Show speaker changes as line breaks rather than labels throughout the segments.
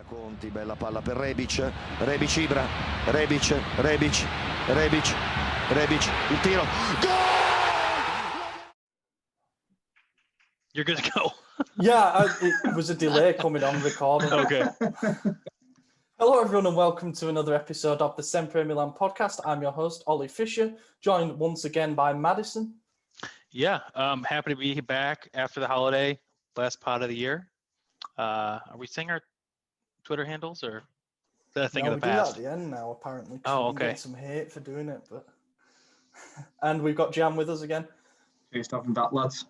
Conti, bella palla per Rebic, Rebic Ibra, Rebic, il tiro, gol!
You're good to go.
Yeah, it was a delay coming on recording.
Okay.
Hello everyone and welcome to another episode of the SempreMilan podcast. I'm your host, Ollie Fisher, joined once again by Madison.
Yeah, happy to be back after the holiday, last part of the year. Are we saying our Twitter handles or is that a thing of the past?
We do that at the end now, apparently.
Oh,
we've been
okay.
getting some hate for doing it, but and we've got Jam with us again.
Cheers to having back, lads.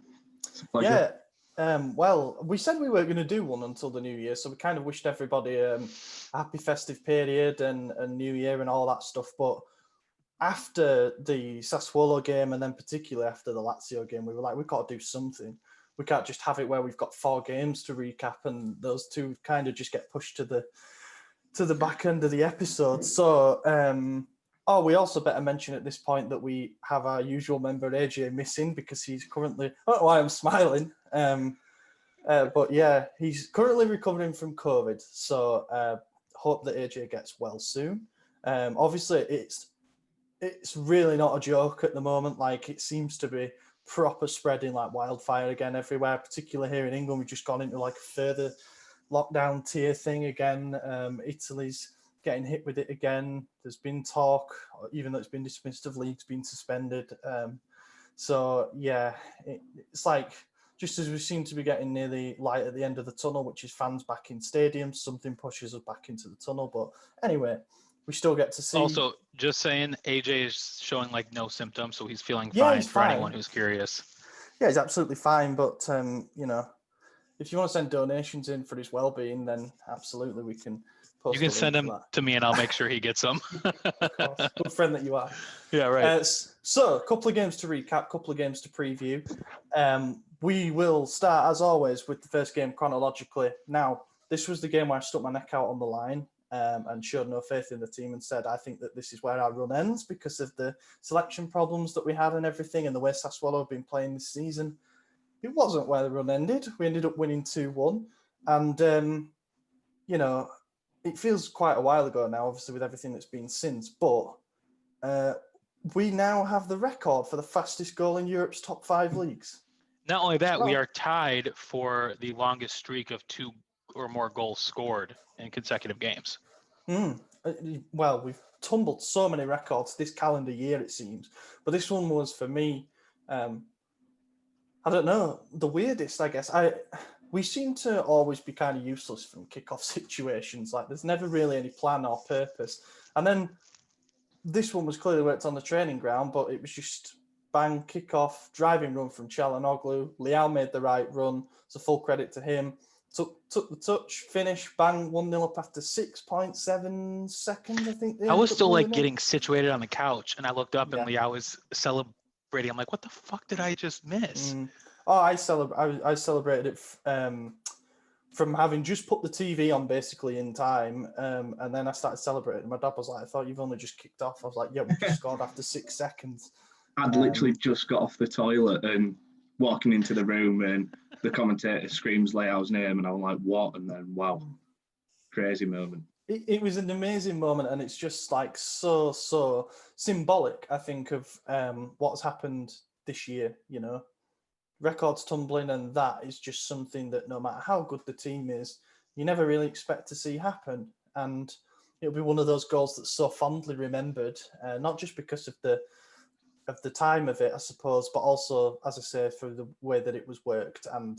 It's a pleasure.
Yeah. Well, we said we weren't going to do one until the new year, so we kind of wished everybody a happy festive period and New Year and all that stuff. But after the Sassuolo game and then particularly after the Lazio game, we were like, we've got to do something. We can't just have it where we've got 4 games to recap and those two kind of just get pushed to the back end of the episode. So, we also better mention at this point that we have our usual member AJ missing because he's currently, I don't know why I'm smiling, but yeah, he's currently recovering from COVID. So hope that AJ gets well soon. Obviously, it's really not a joke at the moment. Like, it seems to be proper spreading like wildfire again everywhere, particularly here in England. We've just gone into like a further lockdown tier thing again. Italy's getting hit with it again. There's been talk, even though it's been dismissed, of leagues being suspended. So yeah, it's like just as we seem to be getting near the light at the end of the tunnel, which is fans back in stadiums, something pushes us back into the tunnel. But anyway, we still get to see.
Also, just saying, AJ is showing like no symptoms, so he's feeling
Yeah,
fine
he's
for
fine.
anyone who's curious.
Yeah, he's absolutely fine. But if you want to send donations in for his well-being, then absolutely we can. Post
You can
a link
send
for
him
that.
to me and I'll make sure he gets some.
Of course. Good friend that you are.
Yeah, right.
So a couple of games to recap, couple of games to preview. We will start, as always, with the first game chronologically. Now, this was the game where I stuck my neck out on the line and showed no faith in the team and said, I think that this is where our run ends because of the selection problems that we had and everything and the way Sassuolo have been playing this season. It wasn't where the run ended. We ended up winning 2-1. And, it feels quite a while ago now, obviously, with everything that's been since. But we now have the record for the fastest goal in Europe's top 5 leagues.
Not only that, we are tied for the longest streak of 2 or more goals scored in consecutive games.
Well, we've tumbled so many records this calendar year, it seems. But this one was, for me, I don't know, the weirdest, I guess. We seem to always be kind of useless from kickoff situations. Like, there's never really any plan or purpose. And then this one was clearly worked on the training ground, but it was just bang, kickoff, driving run from Çalhanoğlu. Leao made the right run. So full credit to him. Took the touch, finish, bang, 1-0 up after 6.7 seconds, I think.
I was still getting situated on the couch and I looked up and Leao was celebrating. I'm like, what the fuck did I just miss?
I celebrated it from having just put the TV on basically in time, and then I started celebrating. My dad was like, I thought you've only just kicked off. I was like, yeah, we just scored after 6 seconds.
I'd literally just got off the toilet and walking into the room and the commentator screams Leao's name and I'm like, what? And then, wow, crazy moment.
It was an amazing moment, and it's just like so symbolic, I think, of what's happened this year, records tumbling, and that is just something that no matter how good the team is, you never really expect to see happen. And it'll be one of those goals that's so fondly remembered, not just because of the time of it, I suppose, but also, as I say, for the way that it was worked. And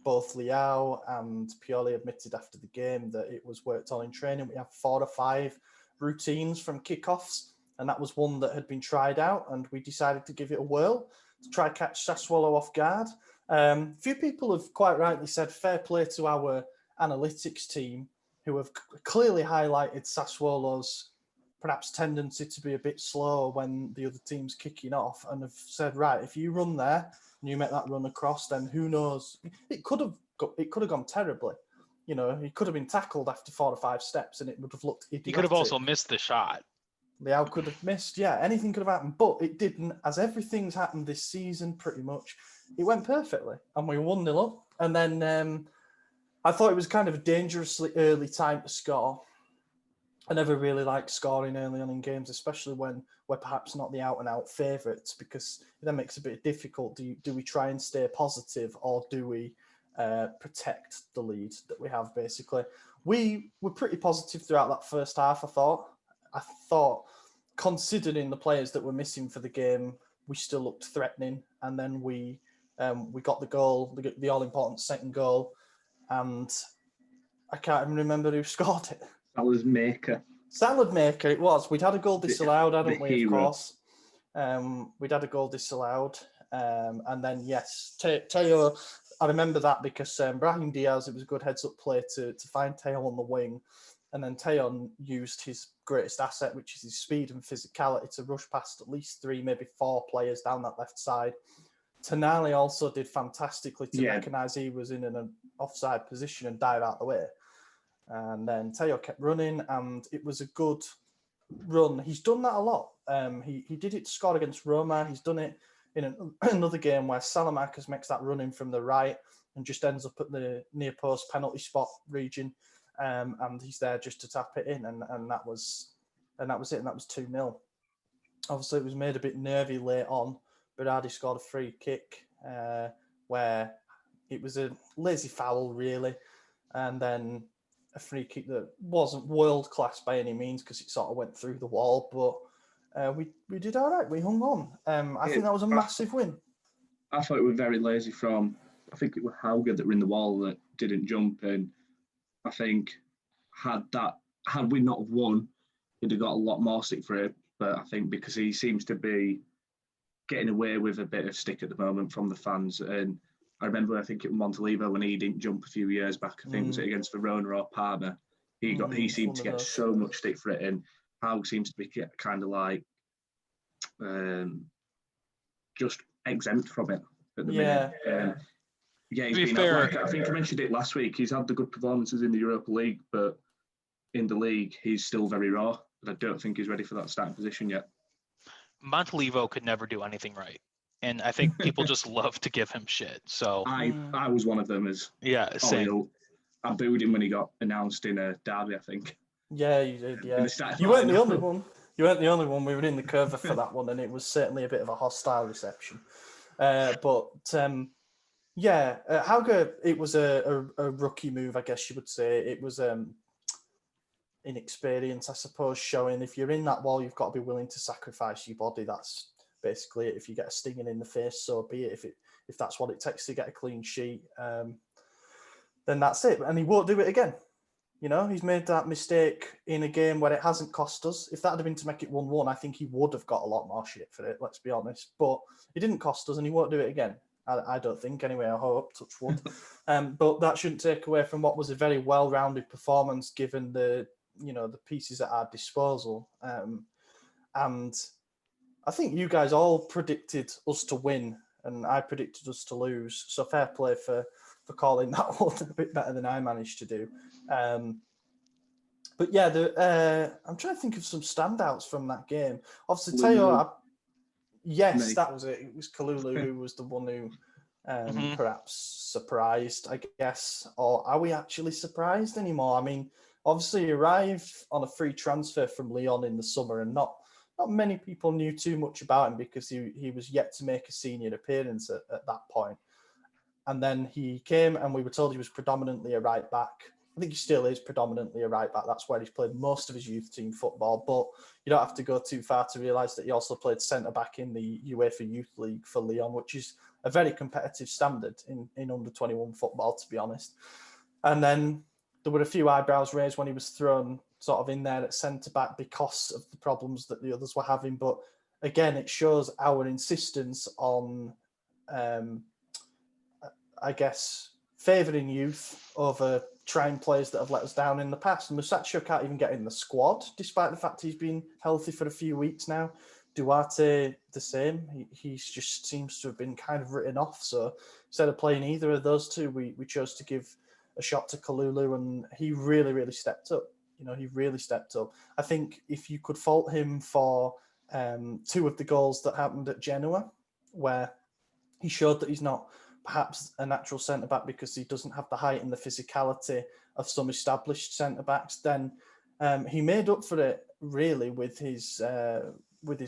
both Leao and Pioli admitted after the game that it was worked on in training. We have 4 or 5 routines from kickoffs, and that was one that had been tried out, and we decided to give it a whirl to try catch Sassuolo off guard. A few people have quite rightly said fair play to our analytics team, who have clearly highlighted Sassuolo's perhaps tendency to be a bit slow when the other team's kicking off, and have said, right, if you run there and you make that run across, then who knows? It could have gone terribly. He could have been tackled after 4 or 5 steps, and it would have looked idiotic.
He could have also missed the shot.
Leao could have missed. Yeah, anything could have happened, but it didn't. As everything's happened this season, pretty much, it went perfectly, and we 1-0 up. And then I thought it was kind of a dangerously early time to score. I never really like scoring early on in games, especially when we're perhaps not the out-and-out favourites, because it then makes it a bit difficult. Do we try and stay positive, or do we protect the lead that we have, basically? We were pretty positive throughout that first half, I thought. Considering the players that were missing for the game, we still looked threatening. And then we got the goal, the all-important second goal, and I can't even remember who scored it.
Salah's maker.
Salad maker, it was. We'd had a goal disallowed, hadn't we?
hero.
Of course. We'd had a goal disallowed. And then, yes, Teo, I remember that because Brahim Diaz, it was a good heads-up play to find Teo on the wing. And then Teo used his greatest asset, which is his speed and physicality, to rush past at least 3, maybe 4 players down that left side. Tonali also did fantastically to recognise he was in an offside position and dive out the way. And then Teo kept running, and it was a good run. He's done that a lot. He did it to score against Roma. He's done it in another game where Salamakers makes that run in from the right and just ends up at the near post penalty spot region. And he's there just to tap it in, and that was it. And that was 2-0. Obviously, it was made a bit nervy late on. Berardi scored a free kick where it was a lazy foul, really, and then a free kick that wasn't world class by any means because it sort of went through the wall, but we did all right. We hung on. I think that was a massive win.
I thought it was very lazy from, I think it was Hauger that were in the wall that didn't jump, and I think had we not have won, he'd have got a lot more stick for it. But I think because he seems to be getting away with a bit of stick at the moment from the fans, and I remember, I think it was Montalivo when he didn't jump a few years back. I think was it against Verona or Parma. He seemed to get so much stick for it, and Haug seems to be kind of like just exempt from it at the minute. He's been fair, I think I mentioned it last week. He's had the good performances in the Europa League, but in the league he's still very raw. And I don't think he's ready for that starting position yet.
Montalivo could never do anything right. And I think people just love to give him shit. So
I was one of them as
same.
I booed him when he got announced in a derby, I think.
Yeah, you did. Yeah, you weren't the only one. You weren't the only one. We were in the curve for that one, and it was certainly a bit of a hostile reception. Hauger, it was a rookie move, I guess you would say. It was inexperience, I suppose, showing if you're in that wall, you've got to be willing to sacrifice your body. That's basically it. If you get a stinging in the face, so be it. If that's what it takes to get a clean sheet, then that's it. And he won't do it again. You know, he's made that mistake in a game where it hasn't cost us. If that had been to make it 1-1, I think he would have got a lot more shit for it, let's be honest. But it didn't cost us, and he won't do it again. I don't think, anyway, I hope, touch wood. But that shouldn't take away from what was a very well-rounded performance, given the pieces at our disposal. And I think you guys all predicted us to win, and I predicted us to lose. So fair play for calling that one a bit better than I managed to do. But yeah, I'm trying to think of some standouts from that game. Obviously, Teo, yes, that was it. It was Kalulu who was the one who perhaps surprised, I guess. Or are we actually surprised anymore? I mean, obviously, he arrived on a free transfer from Lyon in the summer, and not many people knew too much about him because he was yet to make a senior appearance at that point. And then he came, and we were told he was predominantly a right back. I think he still is predominantly a right back. That's where he's played most of his youth team football. But you don't have to go too far to realise that he also played centre back in the UEFA Youth League for Lyon, which is a very competitive standard in under 21 football, to be honest. And then there were a few eyebrows raised when he was thrown sort of in there at centre back because of the problems that the others were having. But again, it shows our insistence on, I guess, favouring youth over trying players that have let us down in the past. And Musacchio can't even get in the squad, despite the fact he's been healthy for a few weeks now. Duarte, the same. He just seems to have been kind of written off. So instead of playing either of those two, we chose to give a shot to Kalulu, and he really, really stepped up. He really stepped up. I think if you could fault him for two of the goals that happened at Genoa, where he showed that he's not perhaps a natural centre-back because he doesn't have the height and the physicality of some established centre-backs, then he made up for it really with his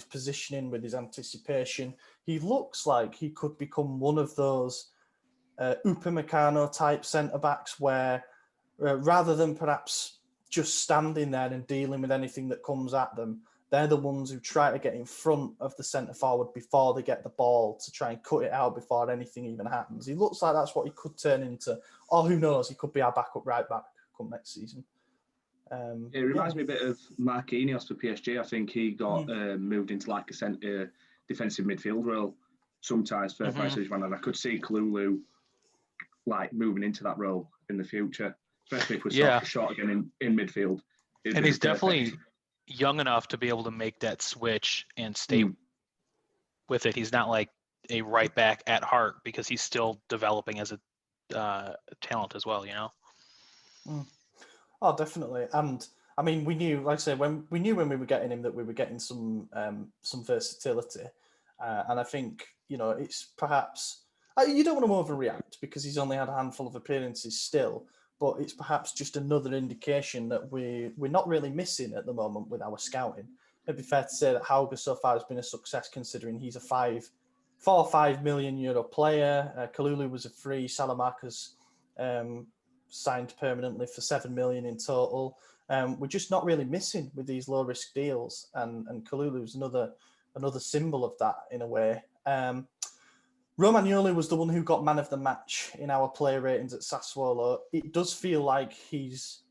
positioning, with his anticipation. He looks like he could become one of those Upamecano type centre-backs where rather than perhaps just standing there and dealing with anything that comes at them, they're the ones who try to get in front of the centre-forward before they get the ball to try and cut it out before anything even happens. He looks like that's what he could turn into. Or who knows, he could be our backup right back come next season.
It reminds me a bit of Marquinhos for PSG. I think he got moved into like a centre defensive midfield role sometimes for Paris Saint-Germain, and I could see Kalulu like moving into that role in the future, especially if we're starting short again in midfield.
And he's definitely young enough to be able to make that switch and stay with it. He's not like a right back at heart because he's still developing as a talent as well, you know?
Oh, definitely. And I mean, we knew, like I say, when we were getting him that we were getting some versatility. And I think, you know, it's perhaps, you don't want to overreact because he's only had a handful of appearances still, but it's perhaps just another indication that we're not really missing at the moment with our scouting. It'd be fair to say that Hauge so far has been a success considering he's a 4 or 5 million euro player. Kalulu was a free. Salamanca's signed permanently for 7 million in total. We're just not really missing with these low risk deals, and Kalulu's another symbol of that in a way. Romagnoli was the one who got man of the match in our player ratings at Sassuolo. It does feel like he's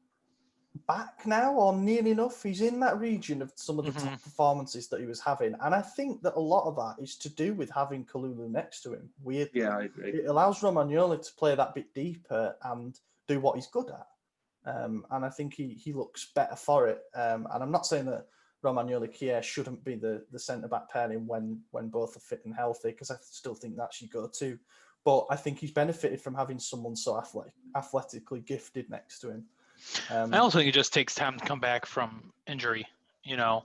back now, or near enough. He's in that region of some of the top performances that he was having. And I think that a lot of that is to do with having Kalulu next to him. Weirdly.
Yeah, I agree.
It allows Romagnoli to play that bit deeper and do what he's good at. And I think he looks better for it. And I'm not saying that Romagnoli-Kier shouldn't be the centre-back pairing when both are fit and healthy, because I still think that's your go-to. But I think he's benefited from having someone so athletically gifted next to him.
I also think it just takes time to come back from injury, you know,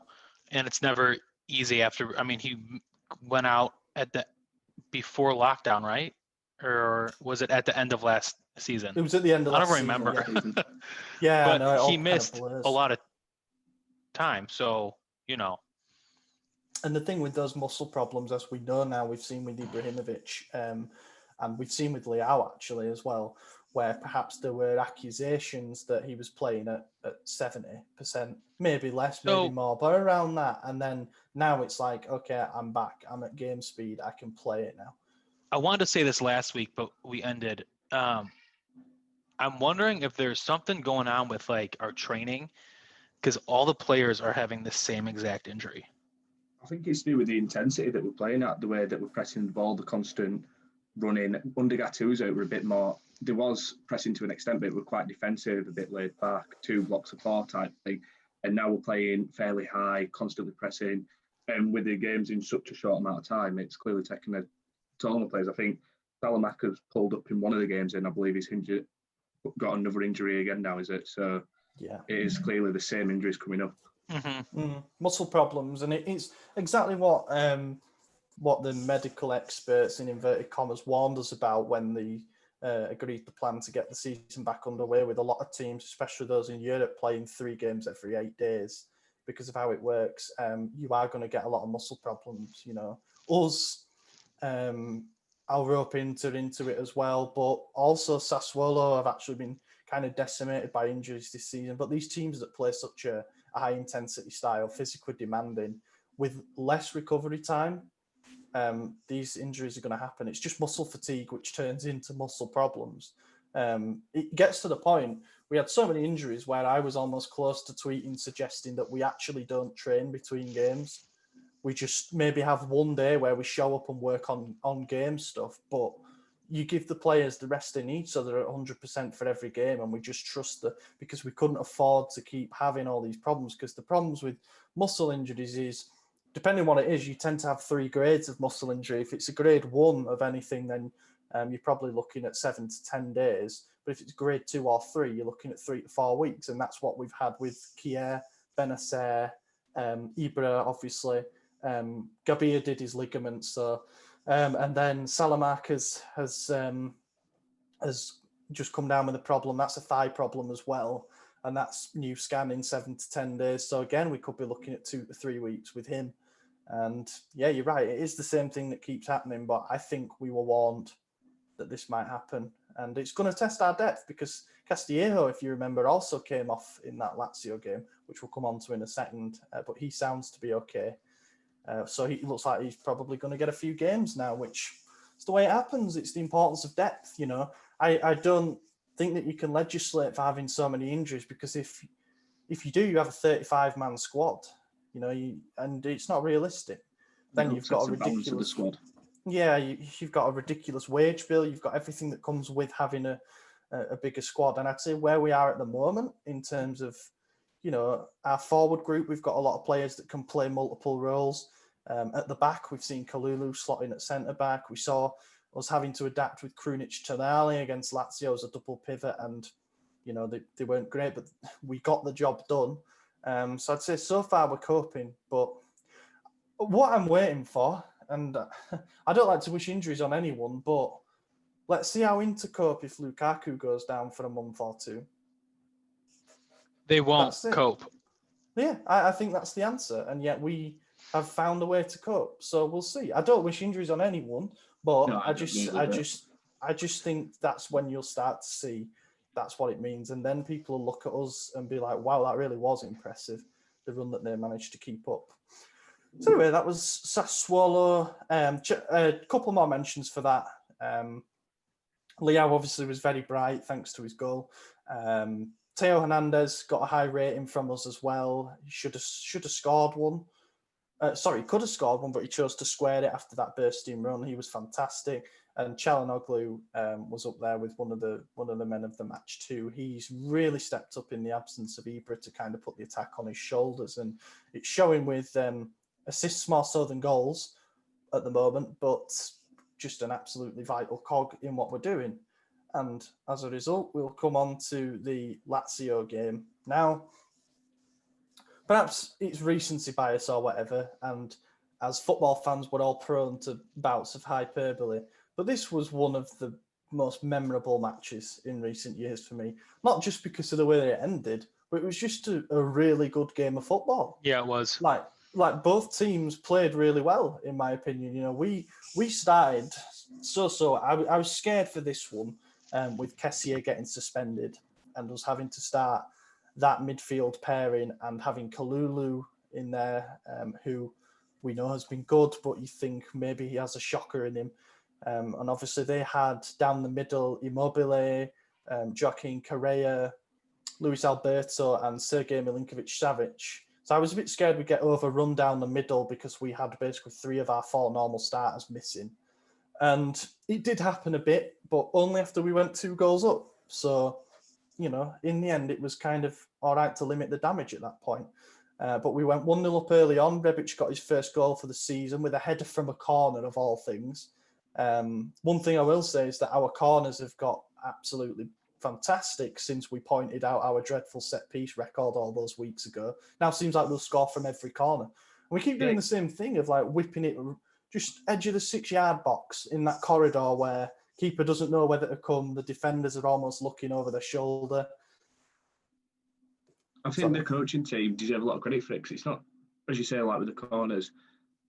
and it's never easy after. I mean, he went out before lockdown, right? Or was it at the end of last season?
It was at the end of last season.
I don't remember.
Yeah,
but he missed a lot of time, so you know.
And the thing with those muscle problems, as we know now, we've seen with Ibrahimovic, and we've seen with Leao actually as well, where perhaps there were accusations that he was playing at 70%, maybe less, maybe more, but around that. And then now it's like, okay, I'm back. I'm at game speed. I can play it now.
I wanted to say this last week, but we ended. I'm wondering if there's something going on with like our training, because all the players are having the same exact injury.
I think it's to do with the intensity that we're playing at, the way that we're pressing the ball, the constant running. Under Gattuso, we're a bit more. There was pressing to an extent, but we're quite defensive, a bit laid back, 2 blocks of 4 type thing. And now we're playing fairly high, constantly pressing. And with the games in such a short amount of time, it's clearly taken a toll on the players. I think Salamanca's pulled up in one of the games, and I believe he's got another injury again now, is it? So
yeah,
it is clearly the same injuries coming up.
Muscle problems, and it's exactly what the medical experts in inverted commas warned us about when they agreed the plan to get the season back underway, with a lot of teams, especially those in Europe, playing 3 games every 8 days because of how it works. You are going to get a lot of muscle problems. You know, us, I'll rope into it as well, but also Sassuolo have actually been kind of decimated by injuries this season. But these teams that play such a high intensity style, physically demanding, with less recovery time, these injuries are going to happen. It's just muscle fatigue, which turns into muscle problems. It gets to the point, we had so many injuries where I was almost close to tweeting suggesting that we actually don't train between games. We just maybe have one day where we show up and work on game stuff, but you give the players the rest they need so they're at 100% for every game, and we just trust that, because we couldn't afford to keep having all these problems. Because the problems with muscle injuries is, depending on what it is, you tend to have 3 grades of muscle injury. If it's a grade 1 of anything, then you're probably looking at 7 to 10 days. But if it's grade 2 or 3, you're looking at 3 to 4 weeks. And that's what we've had with Kier, Benacer, Ibra, obviously. Gabia did his ligaments. So And then Salamakers has just come down with a problem. That's a thigh problem as well. And that's new scan in 7 to 10 days. So again, we could be looking at 2 to 3 weeks with him. And yeah, you're right. It is the same thing that keeps happening. But I think we were warned that this might happen. And it's going to test our depth because Castillejo, if you remember, also came off in that Lazio game, which we'll come on to in a second. But he sounds to be okay. So he looks like he's probably going to get a few games now, which is the way it happens. It's the importance of depth, you know. I don't think that you can legislate for having so many injuries because if you do, you have a 35-man squad, you know, and it's not realistic. Then you've got a ridiculous
squad.
Yeah, you've got a ridiculous wage bill. You've got everything that comes with having a bigger squad. And I'd say where we are at the moment in terms of, you know, our forward group, we've got a lot of players that can play multiple roles. At the back, we've seen Kalulu slotting at centre-back. We saw us having to adapt with Krunic Tonali against Lazio as a double pivot. And, you know, they weren't great, but we got the job done. So I'd say so far we're coping. But what I'm waiting for, and I don't like to wish injuries on anyone, but let's see how Inter cope if Lukaku goes down for a month or two.
They won't cope.
Yeah, I think that's the answer. And yet we have found a way to cope. So we'll see. I don't wish injuries on anyone, but no, I just think that's when you'll start to see that's what it means. And then people will look at us and be like, wow, that really was impressive, the run that they managed to keep up. So anyway, that was Sassuolo. A couple more mentions for that. Leao obviously was very bright thanks to his goal. Theo Hernandez got a high rating from us as well. He should have scored one. He could have scored one, but he chose to square it after that bursting run. He was fantastic. And Çalhanoğlu was up there with one of the men of the match too. He's really stepped up in the absence of Ibra to kind of put the attack on his shoulders, and it's showing with assists more so than goals at the moment, but just an absolutely vital cog in what we're doing. And as a result, we'll come on to the Lazio game. Now, perhaps it's recency bias or whatever, and as football fans, we're all prone to bouts of hyperbole, but this was one of the most memorable matches in recent years for me. Not just because of the way it ended, but it was just a really good game of football.
Yeah, it was.
Like both teams played really well, in my opinion. You know, we started so. I was scared for this one with Kessié getting suspended and us having to start that midfield pairing and having Kalulu in there, who we know has been good, but you think maybe he has a shocker in him. And obviously they had down the middle Immobile, Joaquin Correa, Luis Alberto, and Sergei Milinkovic-Savic. So I was a bit scared we'd get overrun down the middle because we had basically 3 of our 4 normal starters missing. And it did happen a bit, but only after we went 2 goals up. So, you know, in the end, it was kind of all right to limit the damage at that point. But we went 1-0 up early on. Rebic got his first goal for the season with a header from a corner, of all things. One thing I will say is that our corners have got absolutely fantastic since we pointed out our dreadful set-piece record all those weeks ago. Now it seems like we'll score from every corner. And we keep doing the same thing of like whipping it just edge of the 6-yard box in that corridor where keeper doesn't know whether to come. The defenders are almost looking over their shoulder.
I think the coaching team deserve a lot of credit for it because it's not, as you say, like with the corners,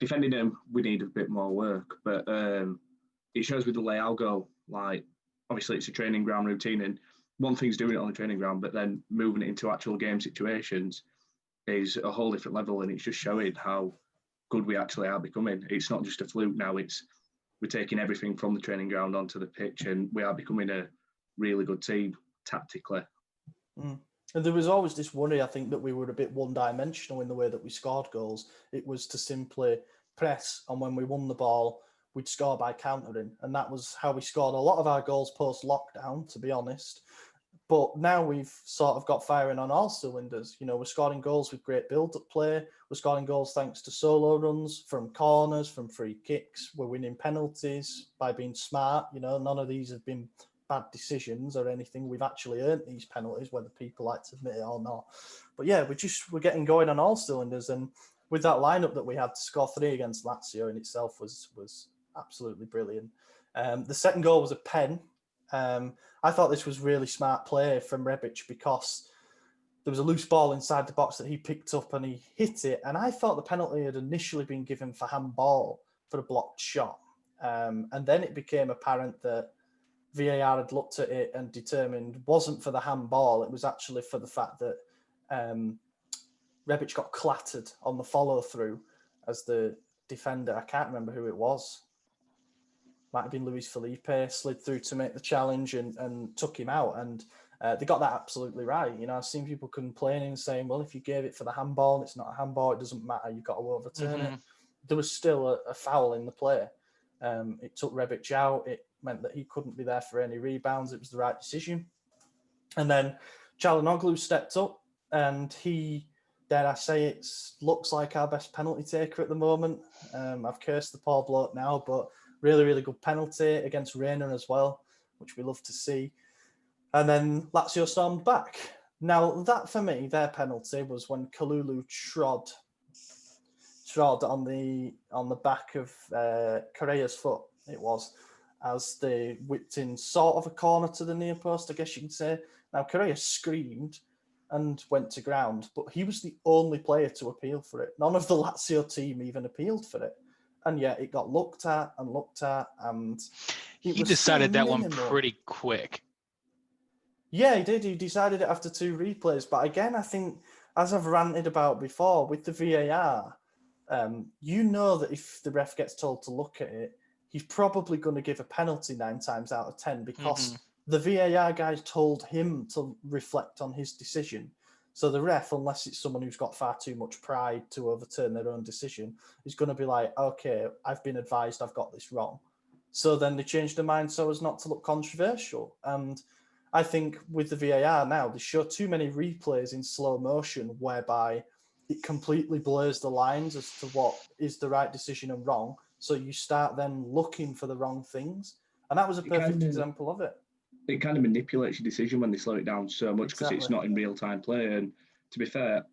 defending them, we need a bit more work. But it shows with the Leao goal, like, obviously it's a training ground routine and one thing's doing it on the training ground, but then moving it into actual game situations is a whole different level, and it's just showing how good we actually are becoming. It's not just a fluke now, we're taking everything from the training ground onto the pitch and we are becoming a really good team tactically.
Mm. And there was always this worry, I think, that we were a bit one-dimensional in the way that we scored goals. It was to simply press, and when we won the ball, we'd score by countering. And that was how we scored a lot of our goals post-lockdown, to be honest. But now we've sort of got firing on all cylinders. You know, we're scoring goals with great build-up play. We're scoring goals thanks to solo runs, from corners, from free kicks. We're winning penalties by being smart. You know, none of these have been bad decisions or anything. We've actually earned these penalties, whether people like to admit it or not. But yeah, we're getting going on all cylinders. And with that lineup that we had to score 3 against Lazio in itself was absolutely brilliant. The second goal was a pen. I thought this was really smart play from Rebic because there was a loose ball inside the box that he picked up and he hit it. And I thought the penalty had initially been given for handball for a blocked shot. And then it became apparent that VAR had looked at it and determined wasn't for the handball. It was actually for the fact that Rebic got clattered on the follow through as the defender. I can't remember who it was. Might have been Luis Felipe, slid through to make the challenge and took him out. And they got that absolutely right. You know, I've seen people complaining and saying, well, if you gave it for the handball, it's not a handball, it doesn't matter, you've got to overturn it. There was still a foul in the play. It took Rebic out. It meant that he couldn't be there for any rebounds. It was the right decision. And then Çalhanoğlu stepped up and he, dare I say, it looks like our best penalty taker at the moment. I've cursed the poor bloke now, but really, really good penalty against Reina as well, which we love to see. And then Lazio stormed back. Now, that for me, their penalty was when Kalulu trod on the back of Correa's foot, it was, as they whipped in sort of a corner to the near post, I guess you could say. Now, Correa screamed and went to ground, but he was the only player to appeal for it. None of the Lazio team even appealed for it. And yet it got looked at, and
he decided that one pretty quick.
Yeah, he did. He decided it after 2 replays. But again, I think, as I've ranted about before, with the VAR, you know that if the ref gets told to look at it, he's probably going to give a penalty 9 times out of 10 because the VAR guys told him to reflect on his decision. So the ref, unless it's someone who's got far too much pride to overturn their own decision, is going to be like, okay, I've been advised I've got this wrong. So then they change their mind so as not to look controversial. And I think with the VAR now, they show too many replays in slow motion whereby it completely blurs the lines as to what is the right decision and wrong. So you start then looking for the wrong things. And that was a perfect example of it.
It kind of manipulates your decision when they slow it down so much because it's not in real-time play. And to be fair,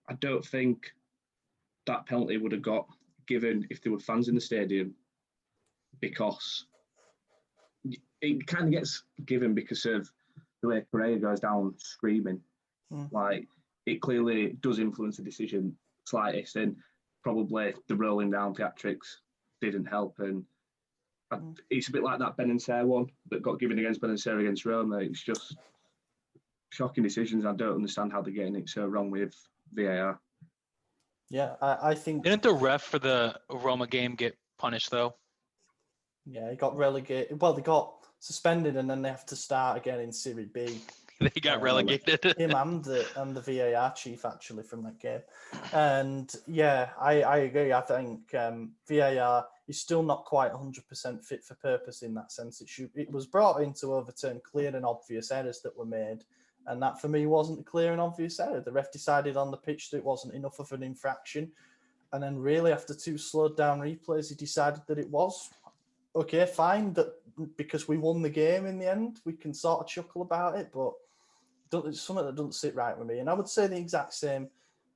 I don't think that penalty would have got given if there were fans in the stadium, because it kind of gets given because of the way Correa goes down screaming. Like, it clearly does influence the decision slightest, and probably the rolling down theatrics didn't help. And it's a bit like that Benacer one that got given against Benacer against Roma. It's just shocking decisions. I don't understand how they're getting it so wrong with VAR.
Yeah, I think...
Didn't the ref for the Roma game get punished, though?
Yeah, he got relegated. Well, they got suspended and then they have to start again in Serie B.
They got relegated.
Him and the VAR chief, actually, from that game. And yeah, I agree. I think VAR is still not quite 100% fit for purpose in that sense. It was brought in to overturn clear and obvious errors that were made. And that, for me, wasn't a clear and obvious error. The ref decided on the pitch that it wasn't enough of an infraction. And then really, after 2 slowed down replays, he decided that it was. Okay, fine, that because we won the game in the end, we can sort of chuckle about it, but it's something that doesn't sit right with me. And I would say the exact same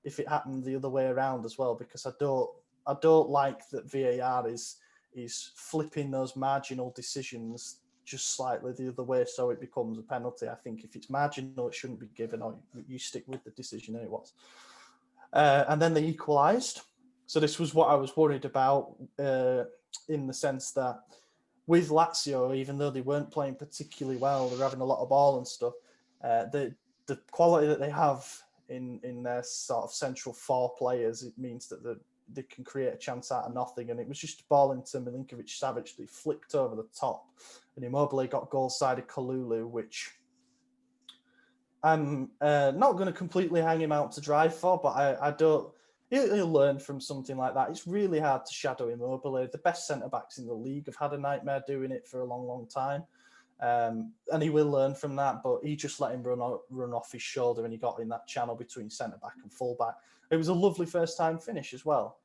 if it happened the other way around as well, because I don't like that VAR is flipping those marginal decisions just slightly the other way so it becomes a penalty. I think if it's marginal, it shouldn't be given, or you stick with the decision, and it was. And then they equalised. So this was what I was worried about in the sense that with Lazio, even though they weren't playing particularly well, they're having a lot of ball and stuff, the quality that they have in their sort of central 4 players, it means that they can create a chance out of nothing. And it was just a ball into Milinkovic-Savic that he flicked over the top. And Immobile got goal-sided Kalulu, which I'm not going to completely hang him out to dry for, but I don't... He'll learn from something like that. It's really hard to shadow Immobile. The best centre-backs in the league have had a nightmare doing it for a long, long time. And he will learn from that, but he just let him run off his shoulder, and he got in that channel between centre-back and full-back. It was a lovely first-time finish as well.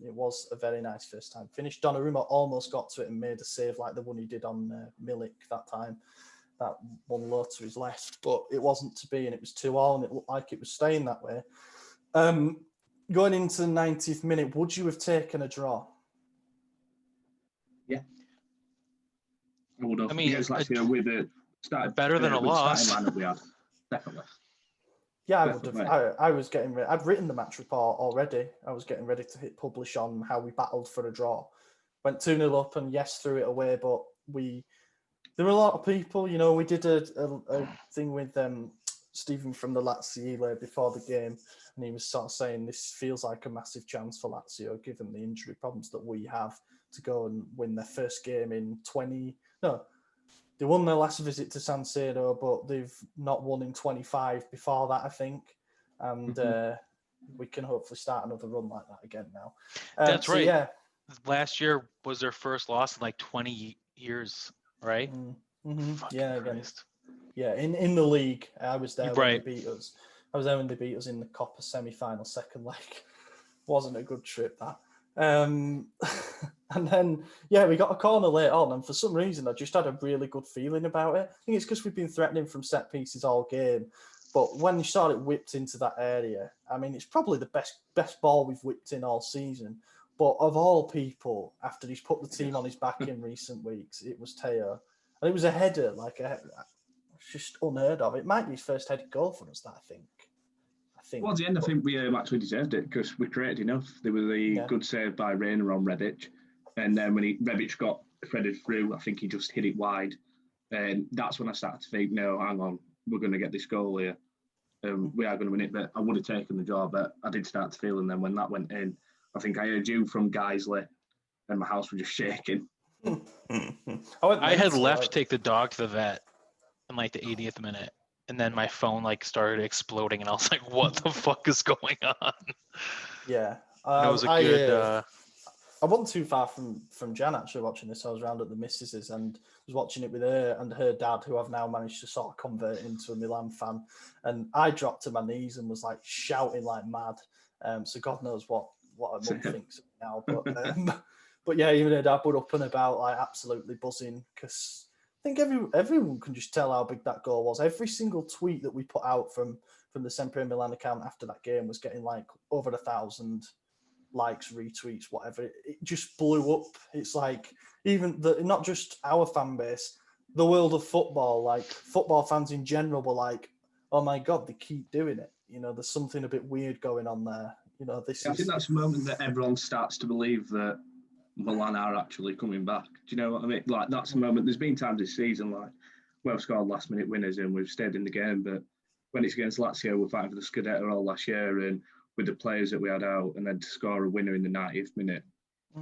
It was a very nice first-time finish. Donnarumma almost got to it and made a save like the one he did on Milik that time. That one low to his left, but it wasn't to be, and it was 2-2, and it looked like it was staying that way. Going into the 90th minute, would you have taken a draw?
I would have.
I mean,
Against Lazio with the
better than a
with the
loss.
starting lineup we had, definitely.
Yeah, I would have.
Definitely.
I was getting ready. I'd written the match report already. I was getting ready to hit publish on how we battled for a draw. Went 2-0 up and yes, threw it away. But there were a lot of people. You know, we did a thing with Stephen from the Lazio before the game, and he was sort of saying this feels like a massive chance for Lazio, given the injury problems that we have, to go and win their first game in 20. No, they won their last visit to San Siro, but they've not won in 25 before that, I think. And we can hopefully start another run like that again now.
That's right.
Yeah.
Last year was their first loss in like 20 years, right?
Yeah, again.
Christ.
Yeah, in the league, I was there when
Right.
they beat us. I was there when they beat us in the Copa semi-final second leg. Wasn't a good trip, that. And then, yeah, we got a corner late on, and for some reason, I just had a really good feeling about it. I think it's because we've been threatening from set pieces all game. But when you saw it whipped into that area, I mean, it's probably the best ball we've whipped in all season. But of all people, after he's put the team on his back in recent weeks, it was Teo. And it was a header, it's just unheard of. It might be his first headed goal for us, that I think.
Towards the end, I think we actually deserved it because we created enough. There was a good save by Reina on Rebic. And then when Rebic got threaded through, I think he just hit it wide. And that's when I started to think, no, hang on, we're going to get this goal here. We are going to win it. But I would have taken the draw, but I did start to feel. And then when that went in, I think I heard you from Geisley and my house was just shaking.
I had left to take the dog to the vet in like the 80th minute. And then my phone like started exploding, and I was like, "What the fuck is going on?"
Yeah,
it was a good.
I wasn't too far from Jan actually watching this. I was around at the missus's and was watching it with her and her dad, who I've now managed to sort of convert into a Milan fan. And I dropped to my knees and was like shouting like mad. So God knows what a mum thinks of me now. But yeah, even her dad put up and about like absolutely buzzing because I think everyone can just tell how big that goal was. Every single tweet that we put out from the SempreMilan account after that game was getting like over 1,000 likes, retweets, whatever. It just blew up. It's like even not just our fan base, the world of football, like football fans in general were like, oh my God, they keep doing it. You know, there's something a bit weird going on there. You know, I
think that's the moment that everyone starts to believe that Milan are actually coming back. Do you know what I mean? Like, that's the moment. There's been times this season, like, we've scored last-minute winners and we've stayed in the game, but when it's against Lazio, we're fighting for the Scudetto all last year, and with the players that we had out, and then to score a winner in the 90th minute,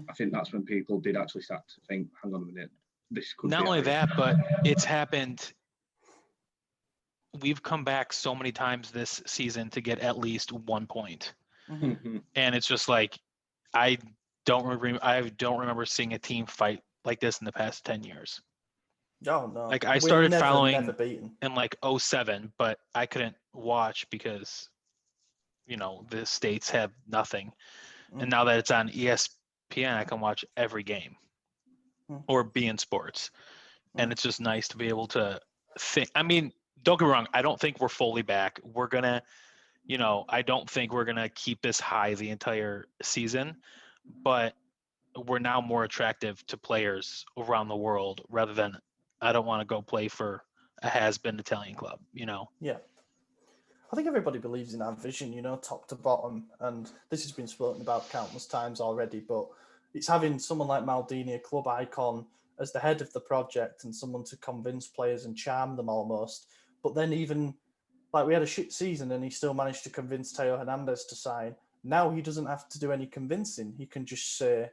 I think that's when people did actually start to think, hang on a minute, this could
Not
be
only that, but it's happened. We've come back so many times this season to get at least 1 point. And it's just like, I don't remember seeing a team fight like this in the past 10 years.
Oh, no.
Like, I started following in like 2007, but I couldn't watch because, you know, the States have nothing. And now that it's on ESPN, I can watch every game or be in sports. And it's just nice to be able to think. I mean, don't get me wrong. I don't think we're fully back. We're going to, you know, I don't think we're going to keep this high the entire season, but we're now more attractive to players around the world rather than I don't want to go play for a has-been Italian club, you know?
Yeah. I think everybody believes in our vision, you know, top to bottom. And this has been spoken about countless times already, but it's having someone like Maldini, a club icon, as the head of the project and someone to convince players and charm them almost. But then even, like, we had a shit season and he still managed to convince Teo Hernandez to sign. Now he doesn't have to do any convincing. He can just say,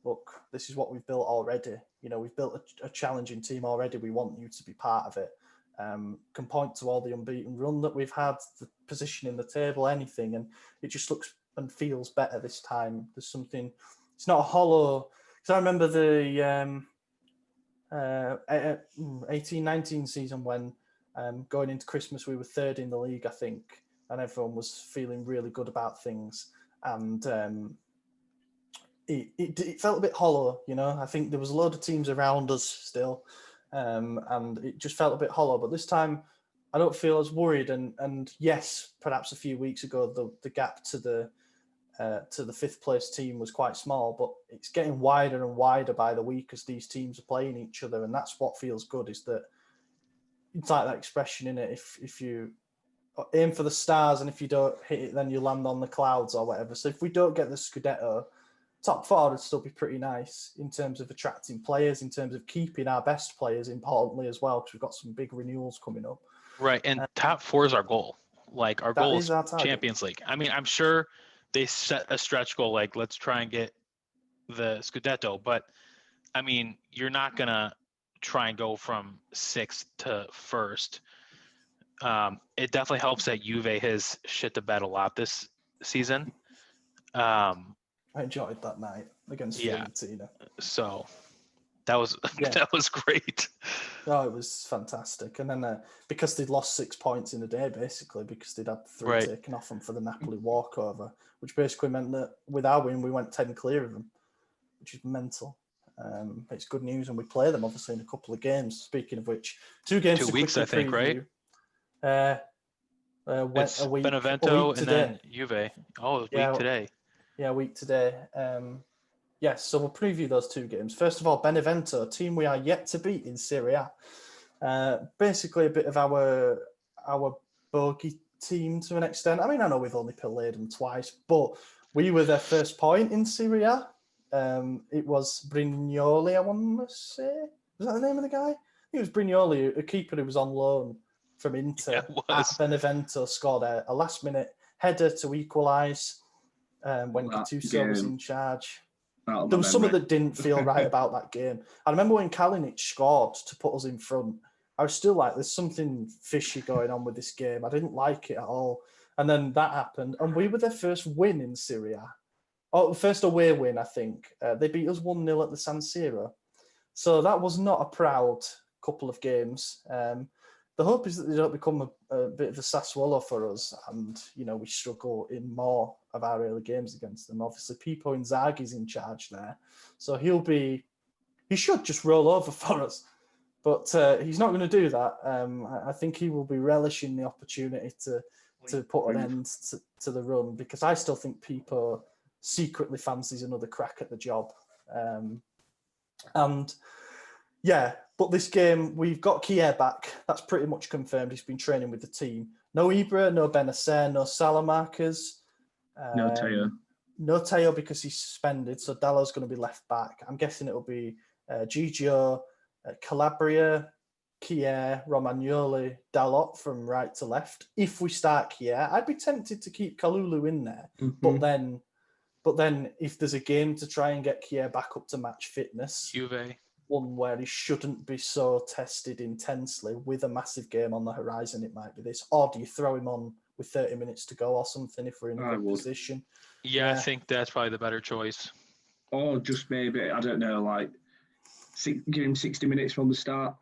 look, this is what we've built already. You know, we've built a challenging team already. We want you to be part of it. Can point to all the unbeaten run that we've had, the position in the table, anything, and it just looks and feels better this time. There's something, it's not a hollow, because I remember the 18-19 season when going into Christmas we were third in the league, I think, and everyone was feeling really good about things, and it felt a bit hollow, you know. I think there was a load of teams around us still, and it just felt a bit hollow. But this time, I don't feel as worried. And yes, perhaps a few weeks ago, the gap to the to the 5th place team was quite small, but it's getting wider and wider by the week as these teams are playing each other, and that's what feels good. Is that it's like that expression in it: if you aim for the stars and if you don't hit it, then you land on the clouds or whatever. So if we don't get the Scudetto, top 4 would still be pretty nice in terms of attracting players, in terms of keeping our best players, importantly as well, because we've got some big renewals coming up.
Right, and top 4 is our goal. Like our goal is
our target.
Champions League. I mean, I'm sure they set a stretch goal like let's try and get the Scudetto, but I mean, you're not gonna try and go from 6th to 1st. It definitely helps that Juve has shit the bed a lot this season.
I enjoyed that night against Fiorentina.
So that was that was great.
Oh, it was fantastic. And then because they'd lost 6 points in a day, basically, because they'd had 3 taken off them for the Napoli walkover, which basically meant that with our win, we went 10 clear of them, which is mental. It's good news, and we play them, obviously, in a couple of games. Speaking of which, 2 games
2 weeks, I think,
preview.
right?
It's
a week, Benevento and then Juve. Oh, week today.
Yeah, a week today. Yes, so we'll preview those 2 games. First of all, Benevento, a team we are yet to beat in Serie A. Basically a bit of our bogey team to an extent. I mean, I know we've only played them twice, but we were their first point in Serie A. It was Brignoli, I want to say. Was that the name of the guy? I think it was Brignoli, a keeper who was on loan from Inter at Benevento, scored a last-minute header to equalise when Gattuso was in charge. There was something that didn't feel right about that game. I remember when Kalinic scored to put us in front, I was still like, there's something fishy going on with this game. I didn't like it at all. And then that happened, and we were their first win in Serie A. Oh, first away win, I think. They beat us 1-0 at the San Siro. So that was not a proud couple of games. The hope is that they don't become a bit of a Sassuolo for us, and we struggle in more of our early games against them. Obviously, Pippo Inzaghi's in charge there, so he should just roll over for us, but he's not going to do that. I think he will be relishing the opportunity to put an end to the run, because I still think Pippo secretly fancies another crack at the job, and. Yeah, but this game, we've got Kier back. That's pretty much confirmed. He's been training with the team. No Ibra, no Benacer, no Salamakers.
No Teo.
No Teo because he's suspended, so Dallo's going to be left back. I'm guessing it'll be Gigio, Calabria, Kier, Romagnoli, Dalot from right to left. If we start Kier, I'd be tempted to keep Kalulu in there.
Mm-hmm.
But then if there's a game to try and get Kier back up to match fitness...
Juve.
One where he shouldn't be so tested intensely with a massive game on the horizon, it might be this. Or do you throw him on with 30 minutes to go or something if we're in a good position?
Yeah, I think that's probably the better choice.
Or just maybe, I don't know, like give him 60 minutes from the start,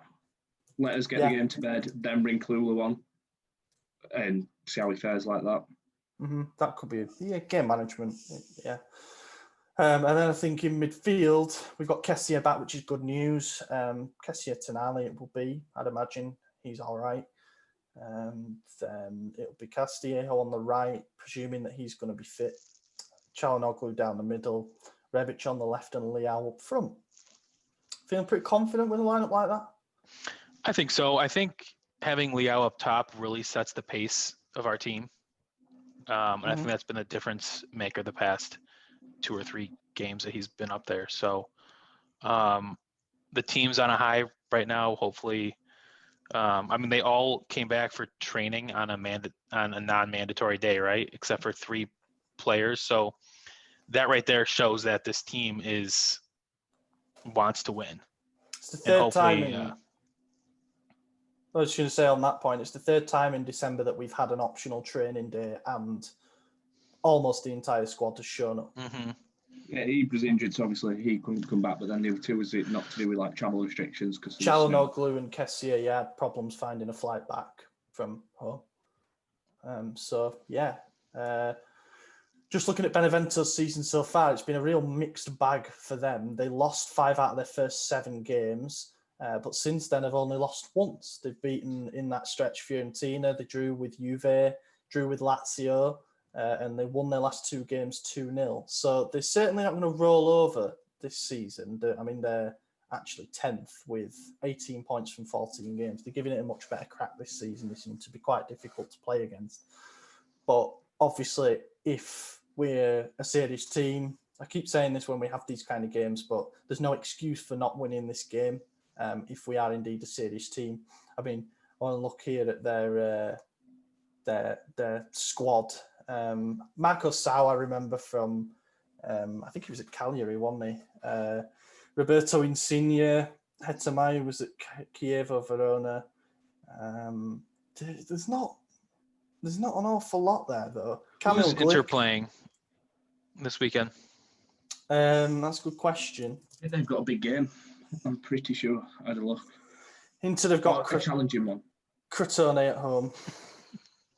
let us get the game to bed, then bring Kalulu on and see how he fares like that.
Mm-hmm. That could be game management. Yeah. And then I think in midfield, we've got Kessie back, which is good news. Kessie Tonali, it will be, I'd imagine. He's all right. Then it'll be Castillo on the right, presuming that he's going to be fit. Çalhanoğlu down the middle, Rebic on the left, and Leao up front. Feeling pretty confident with a lineup like that?
I think so. I think having Leao up top really sets the pace of our team. And I think that's been the difference maker the past 2 or 3 games that he's been up there. So the team's on a high right now. Hopefully, I mean, they all came back for training on a non-mandatory day, right? Except for 3 players. So that right there shows that this team wants to win.
It's the third time. I was going to say on that point, it's the 3rd time in December that we've had an optional training day and almost the entire squad has shown up.
Mm-hmm.
Yeah, he was injured, so obviously he couldn't come back. But then the other 2 was it not to do with like travel restrictions? Because
Çalhanoğlu and Kessie, had problems finding a flight back from home. Just looking at Benevento's season so far, it's been a real mixed bag for them. They lost 5 out of their first 7 games. But since then, have only lost once. They've beaten in that stretch Fiorentina. They drew with Juve, drew with Lazio, and they won their last 2 games 2-0. So they're certainly not going to roll over this season. They're actually 10th with 18 points from 14 games. They're giving it a much better crack this season. They seem to be quite difficult to play against. But obviously, if we're a serious team, I keep saying this when we have these kind of games, but there's no excuse for not winning this game if we are indeed a serious team. I mean, I want to look here at their squad. Marco Sau, I remember from, I think he was at Cagliari, wasn't he? Roberto Insigne, Hetamayo was at Chievo Verona. There's not an awful lot there, though.
Who's Inter playing this weekend?
That's a good question.
Yeah, they've got a big game. I'm pretty sure. I had a look.
Inter have got
a challenging one.
Crotone at home.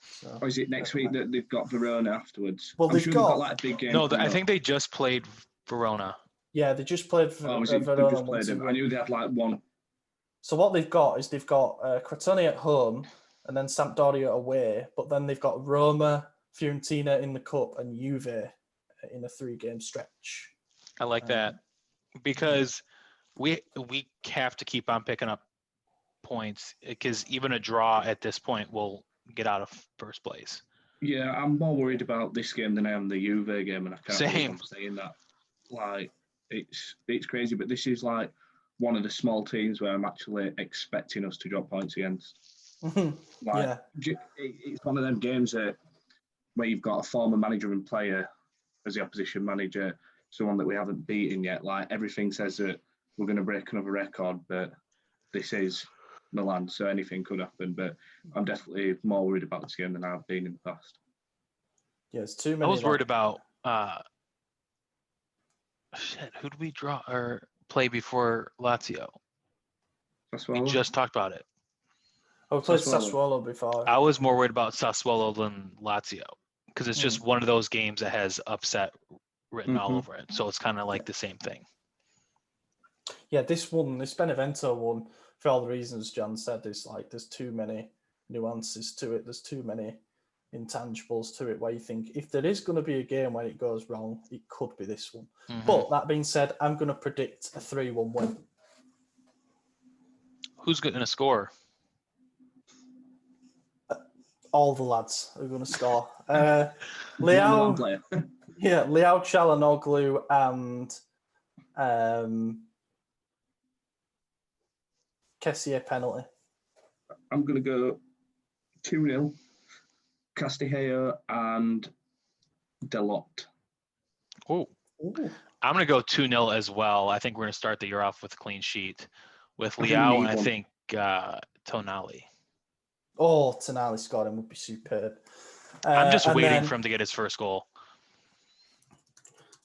So,
or is it next week that they've got Verona afterwards?
Well,
they've got like a big game.
No, I think they just played Verona.
Yeah, they just played
Verona.
Just
played them. I knew they had like one.
So what they've got is Crotone at home and then Sampdoria away, but then they've got Roma, Fiorentina in the cup, and Juve in a 3-game stretch.
I like that because we have to keep on picking up points because even a draw at this point will get out of first place.
Yeah, I'm more worried about this game than I am the Juve game, and I can't believe I'm saying that. Like, it's crazy, but this is like one of the small teams where I'm actually expecting us to drop points against.
Yeah.
It's one of them games where you've got a former manager and player as the opposition manager, someone that we haven't beaten yet. Like, everything says that we're going to break another record, but this is Milan, so anything could happen. But I'm definitely more worried about this game than I've been in the past.
Yeah, it's too many.
I was worried about who did we draw or play before Lazio?
Sassuolo?
We just talked about it.
We played Sassuolo before.
I was more worried about Sassuolo than Lazio because it's just one of those games that has upset written all over it. So it's kind of like the same thing.
Yeah, this Benevento one, for all the reasons John said, is like there's too many nuances to it. There's too many intangibles to it where you think if there is going to be a game where it goes wrong, it could be this one. But that being said, I'm going to predict a 3-1 win.
Who's going to score?
All the lads are going to score. Leao Çalhanoğlu and Kessié penalty.
I'm going to go 2-0. Castillejo and Delort.
Oh, I'm going to go 2-0 as well. I think we're going to start the year off with a clean sheet with Leao and I think Tonali.
Oh, Tonali scoring would be superb.
I'm just waiting for him to get his first goal.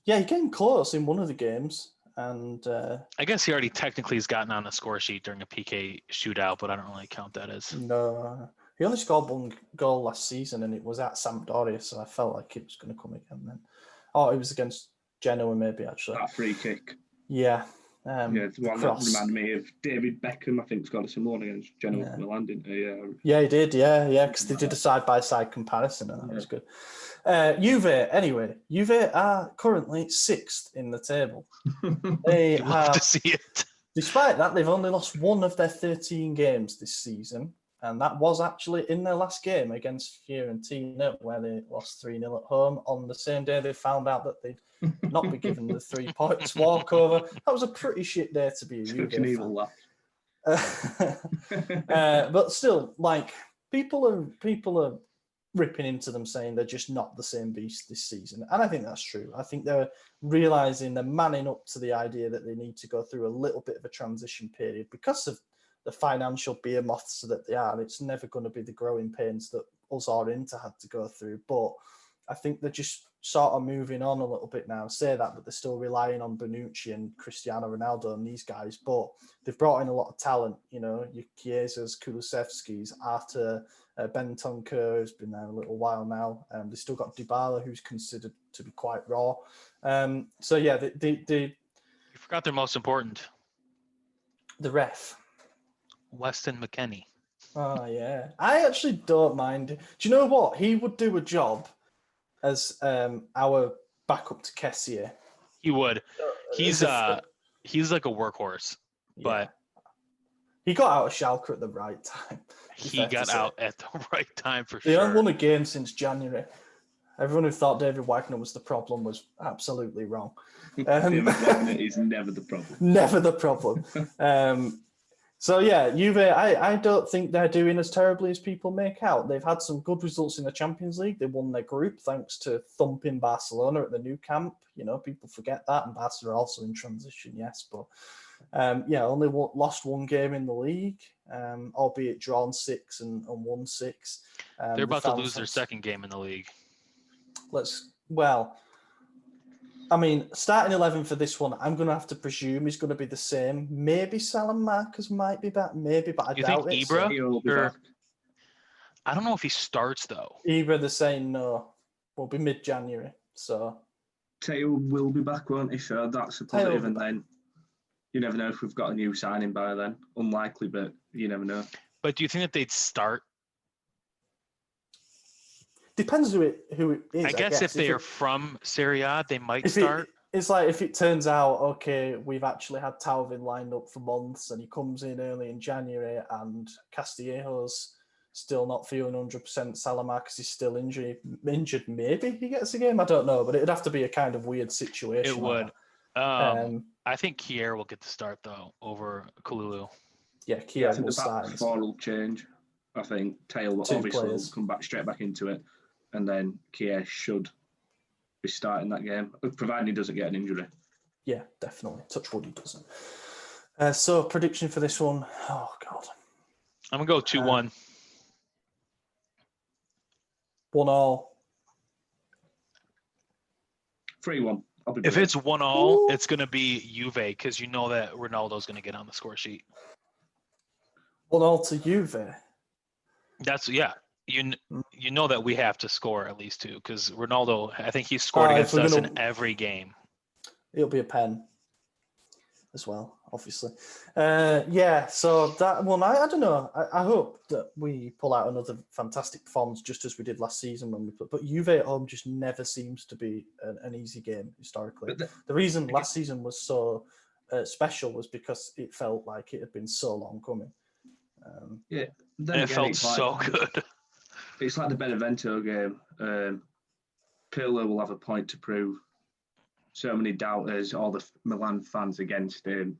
Yeah, he came close in one of the games. And
I guess he already technically has gotten on the score sheet during a PK shootout, but I don't really count that as.
No. He only scored one goal last season, and it was at Sampdoria, so I felt like it was going to come again then. Oh, it was against Genoa, maybe, actually.
That free kick.
Yeah.
The one that reminded me of David Beckham, I think, scored a similar one against Genoa Milan, didn't he?
Yeah, he did, yeah, because they did a side-by-side comparison, and that was good. Juve are currently 6th in the table. They
love to see it.
Despite that, they've only lost one of their 13 games this season, and that was actually in their last game against Fiorentina, where they lost 3-0 at home. On the same day, they found out that they'd not be given the 3 points walkover. That was a pretty shit day to be a Juve fan. But still, like, people are ripping into them saying they're just not the same beast this season. And I think that's true. I think they're realising they're manning up to the idea that they need to go through a little bit of a transition period because of the financial behemoths that they are. It's never going to be the growing pains that us or Inter had to go through. But I think they're just sort of moving on a little bit now. Say that, but they're still relying on Bonucci and Cristiano Ronaldo and these guys. But they've brought in a lot of talent, you know, your Chiesas, Kulusevskis, Arthur, Bentoncourt, who's been there a little while now. They've still got Dybala, who's considered to be quite raw. So, yeah, they
You forgot their most important.
The ref.
Weston McKennie.
Oh, yeah. I actually don't mind. Do you know what? He would do a job as our backup to Kessier.
He would. He's
As
he's like a workhorse, but
he got out of Schalke at the right time.
he got out at the right time for
They
sure.
haven't won a game since January. Everyone who thought David Wagner was the problem was absolutely wrong.
David Wagner is never the problem.
Never the problem. So yeah, Juve, I don't think they're doing as terribly as people make out. They've had some good results in the Champions League. They won their group thanks to thumping Barcelona at the new camp. You know, people forget that, and Barca are also in transition, yes. But only lost one game in the league, albeit drawn 6 and won 6.
They're about to lose their second game in the league.
I mean, starting 11 for this one, I'm going to have to presume is going to be the same. Maybe Salam Marcus might be back, maybe, but I doubt it.
You think Ibra?
He'll be back.
I don't know if he starts, though.
Ibra, they're saying no. Will be mid-January, so...
Teo will be back, won't he? So that's a positive, and then you never know if we've got a new signing by then. Unlikely, but you never know.
But do you think that they'd start?
Depends who it is.
I guess if they are from Serie A, they might start.
It's like if it turns out, okay, we've actually had Tauvin lined up for months and he comes in early in January and Castillejo's still not feeling 100%, Salamakis is still injured, maybe he gets a game. I don't know, but it'd have to be a kind of weird situation.
It would. I think Kier will get the start, though, over Kalulu.
Yeah, Kier will
the
start.
back four will change. I think Tail will obviously come back straight back into it, and then Kier should be starting that game, providing he doesn't get an injury.
Yeah, definitely. Touch wood, he doesn't. So, prediction for this one. Oh, God.
I'm going to go 2-1.
1-1.
3-1.
If it's 1-1, it's going to be Juve because you know that Ronaldo's going to get on the score sheet.
1-1 to Juve.
That's you know that we have to score at least 2 because Ronaldo, I think he's scored against us in every game.
It'll be a pen as well, obviously. So that one, I don't know. I hope that we pull out another fantastic performance just as we did last season when we put. But Juve at home just never seems to be an easy game historically. The reason last season was so special was because it felt like it had been so long coming.
And it felt so good.
It's like the Benevento game. Pirlo will have a point to prove. So many doubters, all the Milan fans against him.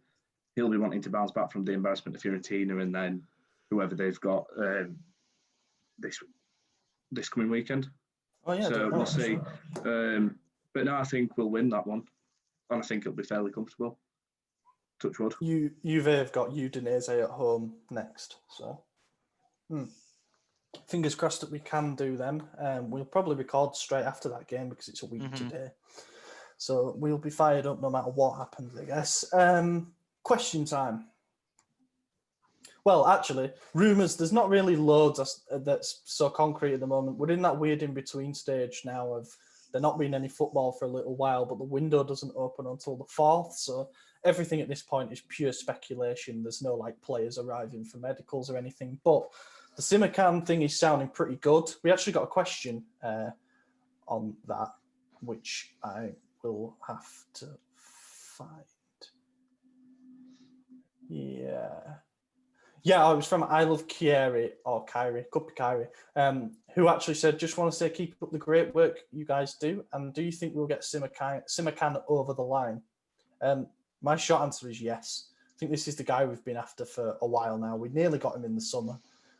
He'll be wanting to bounce back from the embarrassment of Fiorentina and then whoever they've got this coming weekend.
Oh yeah,
so we'll see. But no, I think we'll win that one, and I think it'll be fairly comfortable. Touch wood.
Juve have got Udinese at home next, so fingers crossed that we can do them. We'll probably record straight after that game because it's a week today. So we'll be fired up no matter what happens, I guess. Question time. Well, actually, rumours, there's not really loads that's so concrete at the moment. We're in that weird in-between stage now of there not being any football for a little while, but the window doesn't open until the 4th. So everything at this point is pure speculation. There's no players arriving for medicals or anything. But the SempreMilan thing is sounding pretty good. We actually got a question on that, which I will have to find. Yeah, it was from I Love Kyrie, or Kyrie, could be Kyrie, who actually said, just want to say, keep up the great work you guys do. And do you think we'll get SempreMilan over the line? My short answer is yes. I think this is the guy we've been after for a while now. We nearly got him in the summer.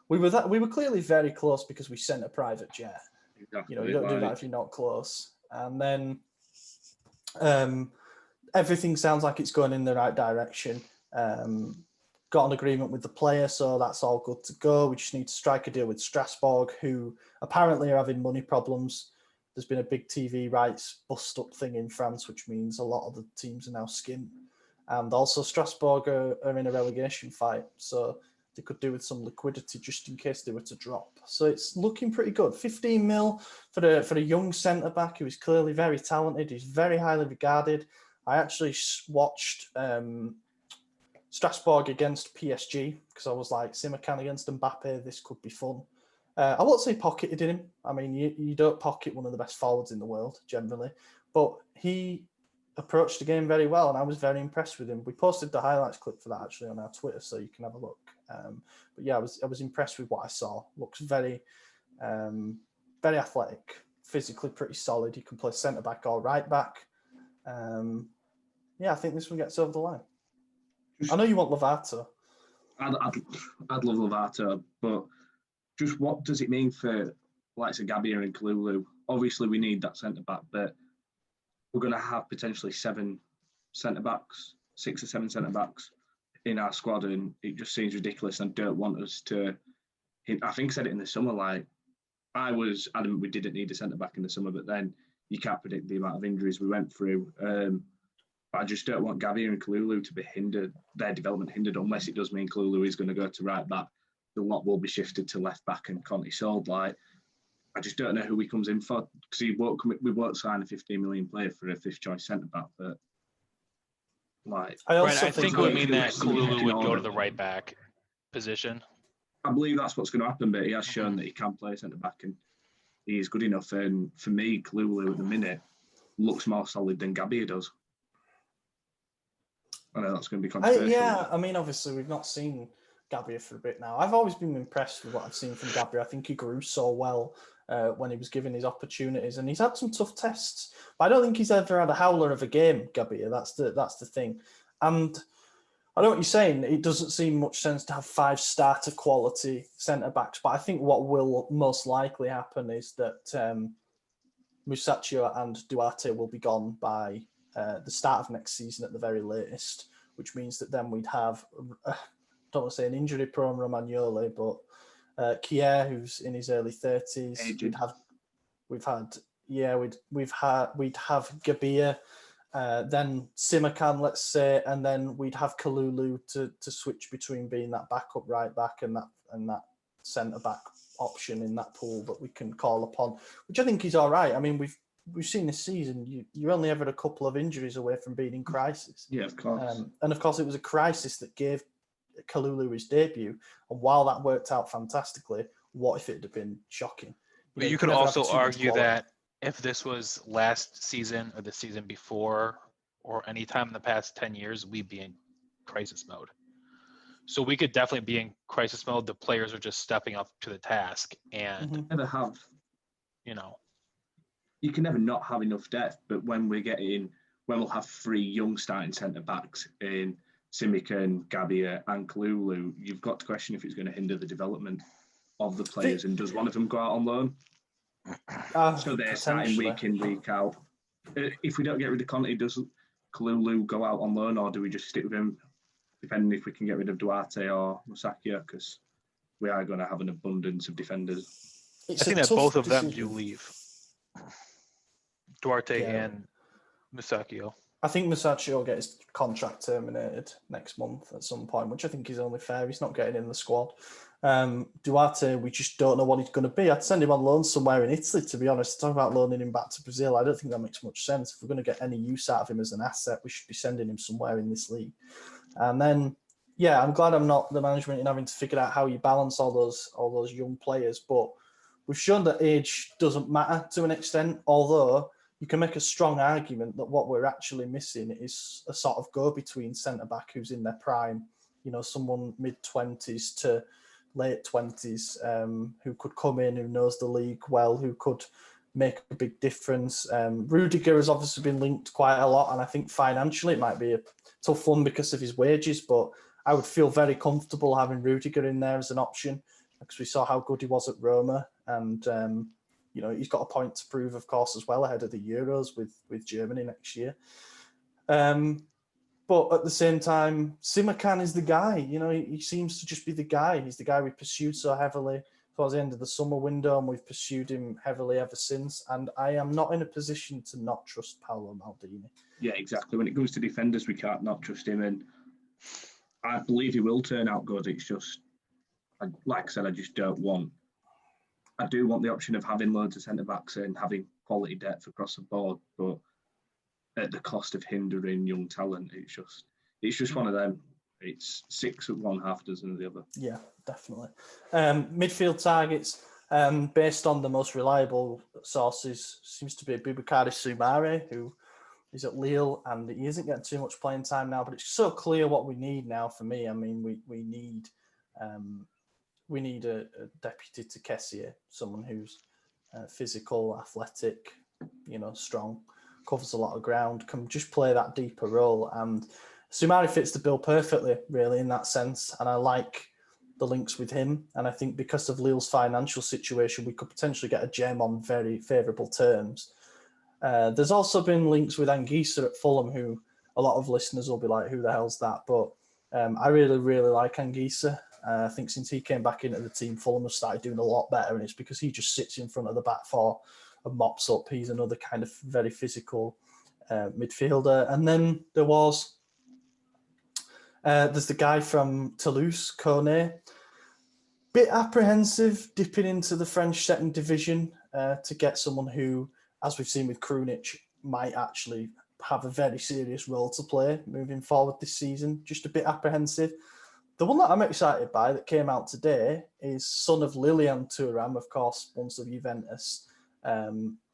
We were clearly very close because we sent a private jet. Exactly. You don't do that if you're not close. And then everything sounds like it's going in the right direction. Got an agreement with the player, so that's all good to go. We just need to strike a deal with Strasbourg, who apparently are having money problems. There's been a big TV rights bust-up thing in France, which means a lot of the teams are now skint. And also Strasbourg are in a relegation fight, so they could do with some liquidity just in case they were to drop. So it's looking pretty good. 15 mil for a young centre-back who is clearly very talented. He's very highly regarded. I actually watched Strasbourg against PSG because I was like, SempreMilan against Mbappe, this could be fun. I won't say pocketed him. I mean, you don't pocket one of the best forwards in the world generally, but he approached the game very well, and I was very impressed with him. We posted the highlights clip for that actually on our Twitter, so you can have a look. But yeah, I was impressed with what I saw. Looks very athletic, physically pretty solid. He can play centre back or right back. I think this one gets over the line. I know you want Lovato.
I'd love Lovato, but just what does it mean for likes of Gabbia and Kalulu? Obviously, we need that centre back, but we're going to have potentially 7 centre backs, 6 or 7 centre backs in our squad, and it just seems ridiculous. And don't want us to. I think I said it in the summer. Like I was adamant we didn't need a centre back in the summer, but then you can't predict the amount of injuries we went through. I just don't want Gabbia and Kalulu to be hindered, their development hindered, unless it does mean Kalulu is going to go to right back. The lot will be shifted to left back and Conte sold. Like, I just don't know who he comes in for, because we won't sign a 15 million player for a 5th choice centre back. But like,
I think it would mean that Kalulu would go to the right back position.
I believe that's what's going to happen, but he has shown that he can play centre back and he is good enough. And for me, Kalulu at the minute looks more solid than Gabbia does. I know that's going to be controversial.
I mean, obviously, we've not seen Gabbia for a bit now. I've always been impressed with what I've seen from Gabbia. I think he grew so well when he was given his opportunities, and he's had some tough tests. But I don't think he's ever had a howler of a game, Gabbia. That's the thing. And I know what you're saying. It doesn't seem much sense to have 5 starter quality centre backs, but I think what will most likely happen is that Musacchio and Duarte will be gone by the start of next season at the very latest, which means that then we'd have, I don't want to say an injury-prone Romagnoli, but Kier, who's in his early 30s. We'd have Gabbia, then Simakan, let's say, and then we'd have Kalulu to switch between being that backup right back and that centre back option in that pool that we can call upon, which I think is all right. I mean, we've seen this season, you're only ever a couple of injuries away from being in crisis.
Yeah, of course.
And of course, it was a crisis that gave Kalulu his debut. And while that worked out fantastically, what if it had been shocking?
But you could also argue that if this was last season or the season before or any time in the past 10 years, we'd be in crisis mode. So we could definitely be in crisis mode. The players are just stepping up to the task. And
never have. You can never not have enough depth, but when we'll have 3 young starting centre backs in Simican, Gabbia, and Kalulu, you've got to question if it's going to hinder the development of the players. And does one of them go out on loan? So they're starting week in, week out. If we don't get rid of Conte, does Kalulu go out on loan, or do we just stick with him, depending if we can get rid of Duarte or Musacchio? Because we are going to have an abundance of defenders.
I think that both of them do leave. Duarte and Musacchio.
I think Musacchio will get his contract terminated next month at some point, which I think is only fair. He's not getting in the squad. Duarte, we just don't know what he's going to be. I'd send him on loan somewhere in Italy, to be honest. Talk about loaning him back to Brazil. I don't think that makes much sense. If we're going to get any use out of him as an asset, we should be sending him somewhere in this league. And then, I'm glad I'm not the management in having to figure out how you balance all those young players. But we've shown that age doesn't matter to an extent, although you can make a strong argument that what we're actually missing is a sort of go-between centre-back who's in their prime, someone mid-20s to late 20s who could come in, who knows the league well, who could make a big difference. Rudiger has obviously been linked quite a lot, and I think financially it might be a tough one because of his wages, but I would feel very comfortable having Rudiger in there as an option because we saw how good he was at Roma, and he's got a point to prove, of course, as well ahead of the Euros with Germany next year. But at the same time, Simakan is the guy. He seems to just be the guy. He's the guy we pursued so heavily towards the end of the summer window, and we've pursued him heavily ever since. And I am not in a position to not trust Paolo Maldini.
Yeah, exactly. When it comes to defenders, we can't not trust him. And I believe he will turn out good. It's just, like I said, I do want the option of having loads of centre-backs and having quality depth across the board, but at the cost of hindering young talent. It's just one of them. It's 6 of one, half a dozen of the other.
Yeah, definitely. Midfield targets. based on the most reliable sources, seems to be Boubakary Soumaré, who is at Lille, and he isn't getting too much playing time now. But it's so clear what we need now. For me, I mean, we need a deputy to Kessié, someone who's physical, athletic, strong, covers a lot of ground, can just play that deeper role. And Soumaré fits the bill perfectly, really, in that sense. And I like the links with him. And I think because of Lille's financial situation, we could potentially get a gem on very favourable terms. There's also been links with Anguissa at Fulham, who a lot of listeners will be like, who the hell's that? But I really, really like Anguissa. I think since he came back into the team, Fulham have started doing a lot better, and it's because he just sits in front of the back four and mops up. He's another kind of very physical midfielder. And then there's the guy from Toulouse, Kone. Bit apprehensive dipping into the French second division to get someone who, as we've seen with Krunic, might actually have a very serious role to play moving forward this season. Just a bit apprehensive. The one that I'm excited by that came out today is son of Lilian Thuram, of course, once of Juventus, Kefefren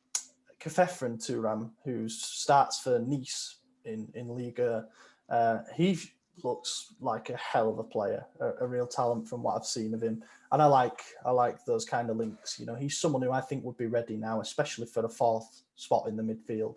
Thuram, who starts for Nice in Liga. He looks like a hell of a player, a real talent from what I've seen of him. And I like those kind of links. He's someone who I think would be ready now, especially for the fourth spot in the midfield.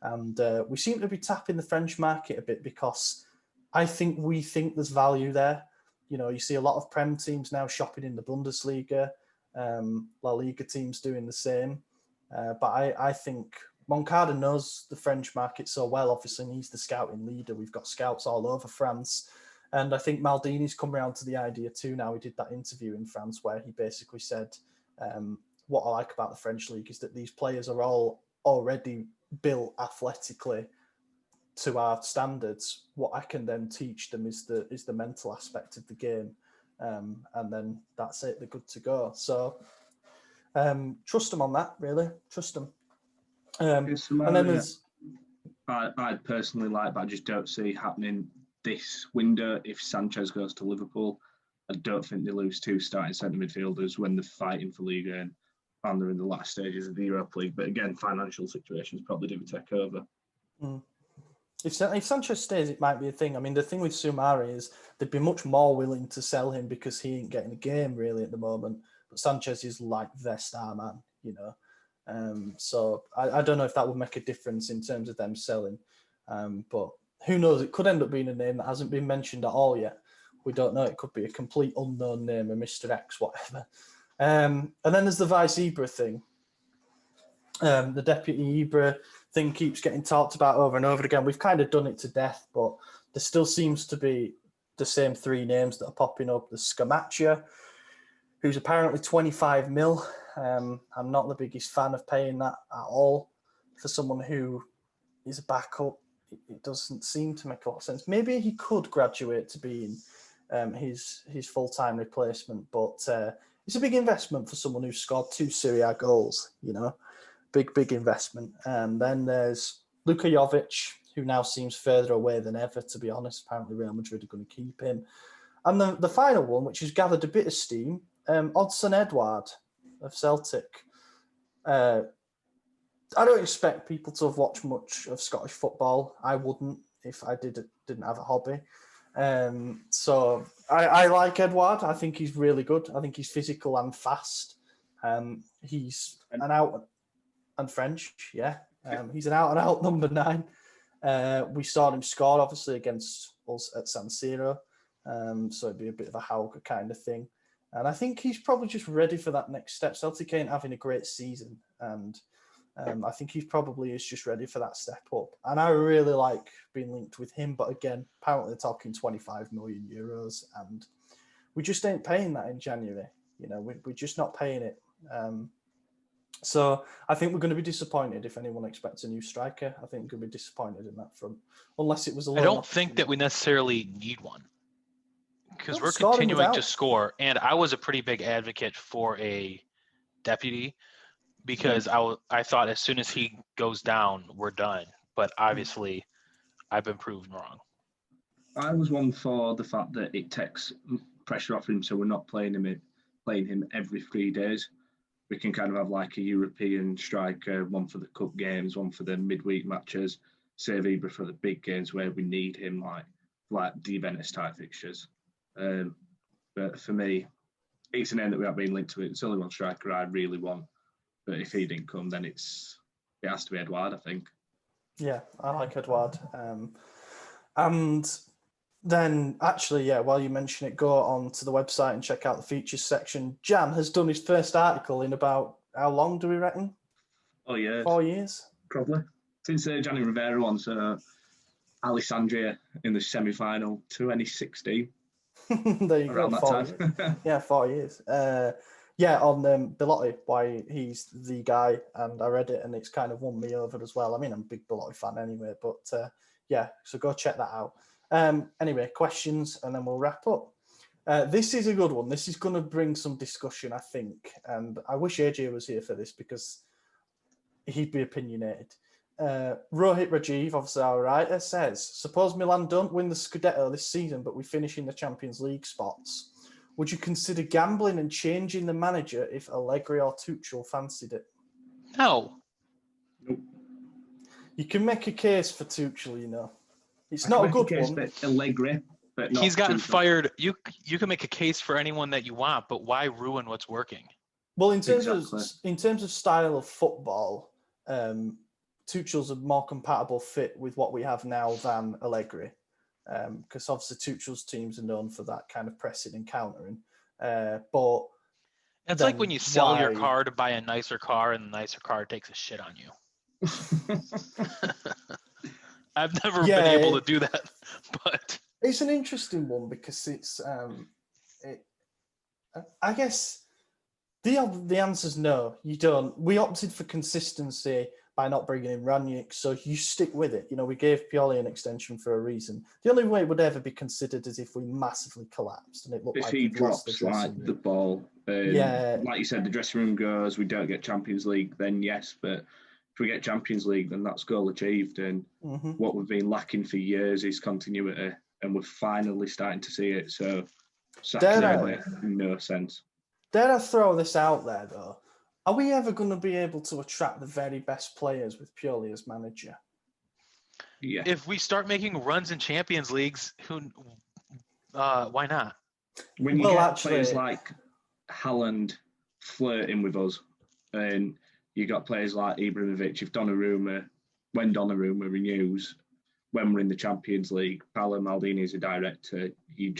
And we seem to be tapping the French market a bit because we think there's value there. You see a lot of Prem teams now shopping in the Bundesliga, La Liga teams doing the same. But I think Moncada knows the French market so well, obviously, and he's the scouting leader. We've got scouts all over France. And I think Maldini's come around to the idea too now. He did that interview in France where he basically said, what I like about the French league is that these players are all already built athletically to our standards. What I can then teach them is the mental aspect of the game. And then that's it, they're good to go. So trust them on that, really. Trust them. And then there's...
I'd personally like, but I just don't see happening this window. If Sanchez goes to Liverpool, I don't think they lose two starting centre midfielders when they're fighting for Liga and they're in the last stages of the Europa League. But again, financial situations probably do take over.
If Sanchez stays, it might be a thing. I mean, the thing with Soumaré is they'd be much more willing to sell him because he ain't getting a game really at the moment. But Sanchez is like their star man, So I don't know if that would make a difference in terms of them selling. But who knows? It could end up being a name that hasn't been mentioned at all yet. We don't know. It could be a complete unknown name, a Mr. X, whatever. And then there's the Vice Ibra thing. The Deputy Ibra thing keeps getting talked about over and over again. We've kind of done it to death, but there still seems to be the same three names that are popping up. There's Scamaccia, who's apparently 25 mil. I'm not the biggest fan of paying that at all for someone who is a backup. It doesn't seem to make a lot of sense. Maybe he could graduate to being his full-time replacement, but it's a big investment for someone who scored 2 Serie A goals, big investment. And then there's Luka Jovic, who now seems further away than ever, to be honest. Apparently Real Madrid are going to keep him. And the final one, which has gathered a bit of steam, Odsonne Edouard of Celtic. I don't expect people to have watched much of Scottish football. I wouldn't if I didn't have a hobby. So I like Edouard. I think he's really good. I think he's physical and fast. He's an out and French, yeah. He's an out-and-out number 9. We saw him score, obviously, against us at San Siro. So it'd be a bit of a Hauger kind of thing. And I think he's probably just ready for that next step. Celtic ain't having a great season. And I think he probably is just ready for that step up. And I really like being linked with him. But again, apparently they're talking 25 million euros. And we just ain't paying that in January. We're just not paying it. So I think we're going to be disappointed if anyone expects a new striker. I think we're going to be disappointed in that front. Unless it was a
I don't think that we necessarily need one. Because we're continuing to score. And I was a pretty big advocate for a deputy. Because I thought as soon as he goes down, we're done. But obviously, I've been proven wrong.
I was one for the fact that it takes pressure off him, so we're not playing him every 3 days. we can kind of have like a European striker, one for the cup games, one for the midweek matches, save Ibra for the big games where we need him, like the Juventus type fixtures. But for me, it's a name that we have been linked to. It's only one striker I really want. But if he didn't come, then it has to be Edouard, I think.
Yeah, I like Edouard. And then, actually, while you mention it, go on to the website and check out the features section. Jan has done his first article in about, how long do we reckon?
Oh, yeah.
4 years?
Probably. Since Gianni Rivera won, so Alessandria in the semi-final, 2016.
There you
around
go.
that
4
time.
years. Yeah, 4 years. On Belotti, why he's the guy, and I read it and it's kind of won me over as well. I mean, I'm a big Belotti fan anyway, but so go check that out. Anyway, questions and then we'll wrap up. This is a good one. This is going to bring some discussion, I think, and I wish AJ was here for this because he'd be opinionated. Rohit Rajiv, obviously our writer, says, suppose Milan don't win the Scudetto this season, but we finish in the Champions League spots. Would you consider gambling and changing the manager if Allegri or Tuchel fancied it?
No.
Nope.
You can make a case for Tuchel, you know. It's
I
not a
can make
good
case
one.
for Allegri, but not
He's gotten
Tuchel.
fired. You can make a case for anyone that you want, but why ruin what's working?
Well, in terms
Exactly.
of style of football, Tuchel's a more compatible fit with what we have now than Allegri, because obviously Tuchel's teams are known for that kind of pressing and countering. But
It's
then
like when you sell your
why-
car to buy a nicer car, and the nicer car takes a shit on you. I've never been able to do that, but
it's an interesting one because it's I guess the answer's no. You don't. We opted for consistency by not bringing in Ranić, so you stick with it. You know, we gave Pioli an extension for a reason. The only way it would ever be considered is if we massively collapsed and it looked
if
like
he
we'd lost
drops
the dressing
like
room.
the ball, like you said, the dressing room goes, we don't get Champions League, then yes, but if we get Champions League, then that's goal achieved. And what we've been lacking for years is continuity, and we're finally starting to see it. So, no sense.
Dare I throw this out there though? Are we ever going to be able to attract the very best players with Pioli as manager?
Yeah.
if we start making runs in Champions Leagues, why not?
When you get players like Haaland flirting with us, and you got players like Ibrahimovic, when Donnarumma renews, when we're in the Champions League, Paolo Maldini is a director, I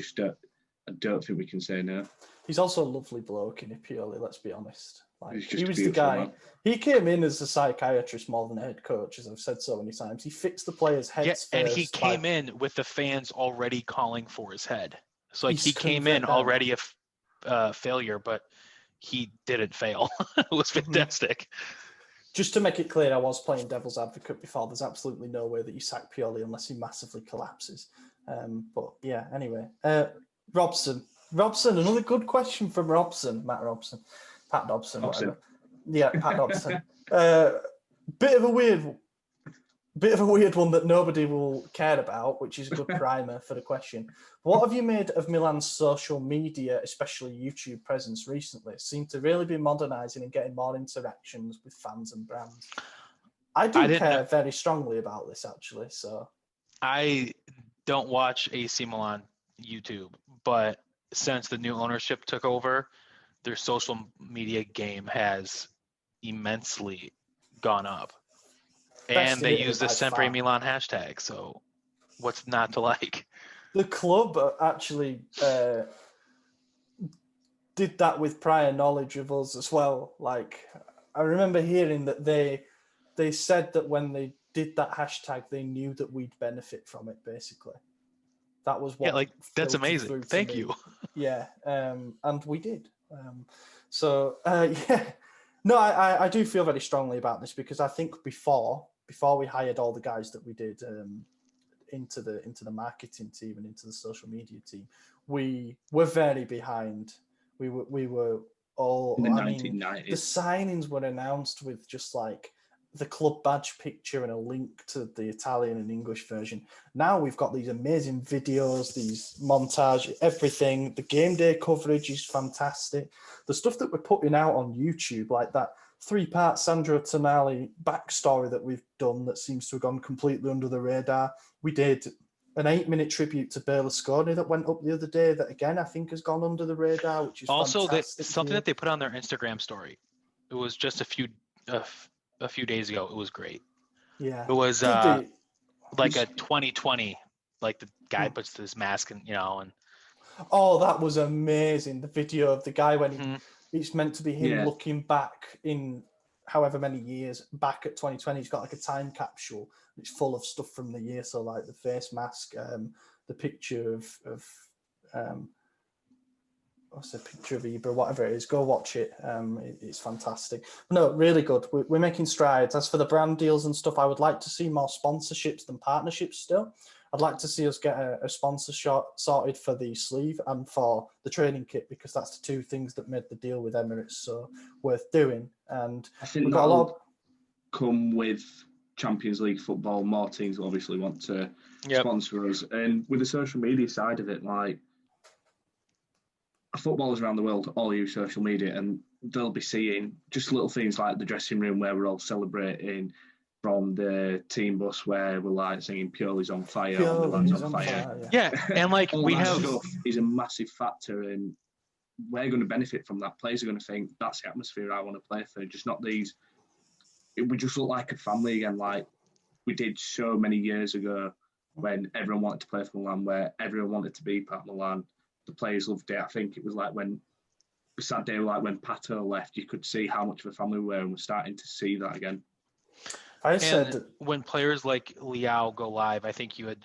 don't think we can say no.
He's also a lovely bloke in Pioli, let's be honest.
He
was the guy. Man. He came in as a psychiatrist more than a head coach, as I've said so many times. He fixed the players' heads
and he came in with the fans already calling for his head. So he came in already a failure, but he didn't fail. It was fantastic.
Just to make it clear, I was playing devil's advocate before. There's absolutely no way that you sack Pioli unless he massively collapses. But yeah, anyway. Robson, another good question from Robson. Pat Dobson, whatever. Yeah, Pat Dobson. Bit of a weird one that nobody will care about, which is a good primer for the question. What have you made of Milan's social media, especially YouTube presence recently? It seemed to really be modernising and getting more interactions with fans and brands. I care very strongly about this, actually. So
I don't watch AC Milan YouTube, but since the new ownership took over, their social media game has immensely gone up. And they use the SempreMilan hashtag, so what's not to like?
The club actually did that with prior knowledge of us as well. Like, I remember hearing that they said that when they did that hashtag, they knew that we'd benefit from it, basically. That was what.
Yeah, that's amazing. Thank you.
Yeah, and we did. Yeah. No, I do feel very strongly about this because I think before we hired all the guys that we did into the marketing team and into the social media team, we were very behind. We were all.
In the 1990s.
The signings were announced with just like the club badge picture and a link to the Italian and English version. Now we've got these amazing videos, these montage, everything. The game day coverage is fantastic. The stuff that we're putting out on YouTube, like that 3-part Sandro Tonali backstory that we've done that seems to have gone completely under the radar. We did an 8-minute tribute to Berlusconi that went up the other day that, again, I think has gone under the radar, which is
also
fantastic.
something that they put on their Instagram story. It was just a few days ago. It was great.
Yeah.
It was like a 2020, like the guy puts his mask and, and.
Oh, that was amazing. The video of the guy when it's meant to be him looking back in however many years back at 2020. He's got like a time capsule. It's full of stuff from the year. So like the face mask, the picture of what's the picture of Ibra, whatever it is, go watch it. It's fantastic. No, really good. We're making strides. As for the brand deals and stuff, I would like to see more sponsorships than partnerships still. I'd like to see us get a sponsor sorted for the sleeve and for the training kit, because that's the two things that made the deal with Emirates so worth doing. And
I think
we've got a lot
come with Champions League football. More teams will obviously want to sponsor us. And with the social media side of it, like, footballers around the world all use social media, and they'll be seeing just little things like the dressing room where we're all celebrating, from the team bus where we're like singing "Purely's on fire," or "Milan's on fire."
Yeah, and like
all
we
that
have
stuff is a massive factor, and we're going to benefit from that. Players are going to think that's the atmosphere I want to play for. Just not these. We just look like a family again, like we did so many years ago when everyone wanted to play for Milan, where everyone wanted to be part of Milan. The players loved it. I think it was like when a sad day, like when Pato left, you could see how much of a family we were, and we're starting to see that again.
I said
when players like Leao go live, I think you had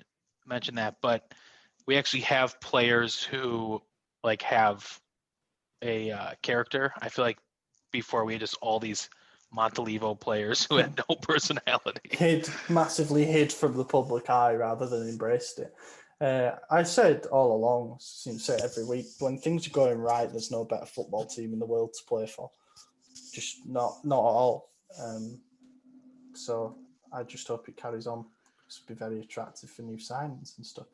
mentioned that, but we actually have players who like have a character. I feel like before we had just all these Montalivo players who had no personality.
Massively hid from the public eye rather than embraced it. I said all along, seem to say it every week, when things are going right, there's no better football team in the world to play for. Just not at all. So I just hope it carries on. This would be very attractive for new signings and stuff.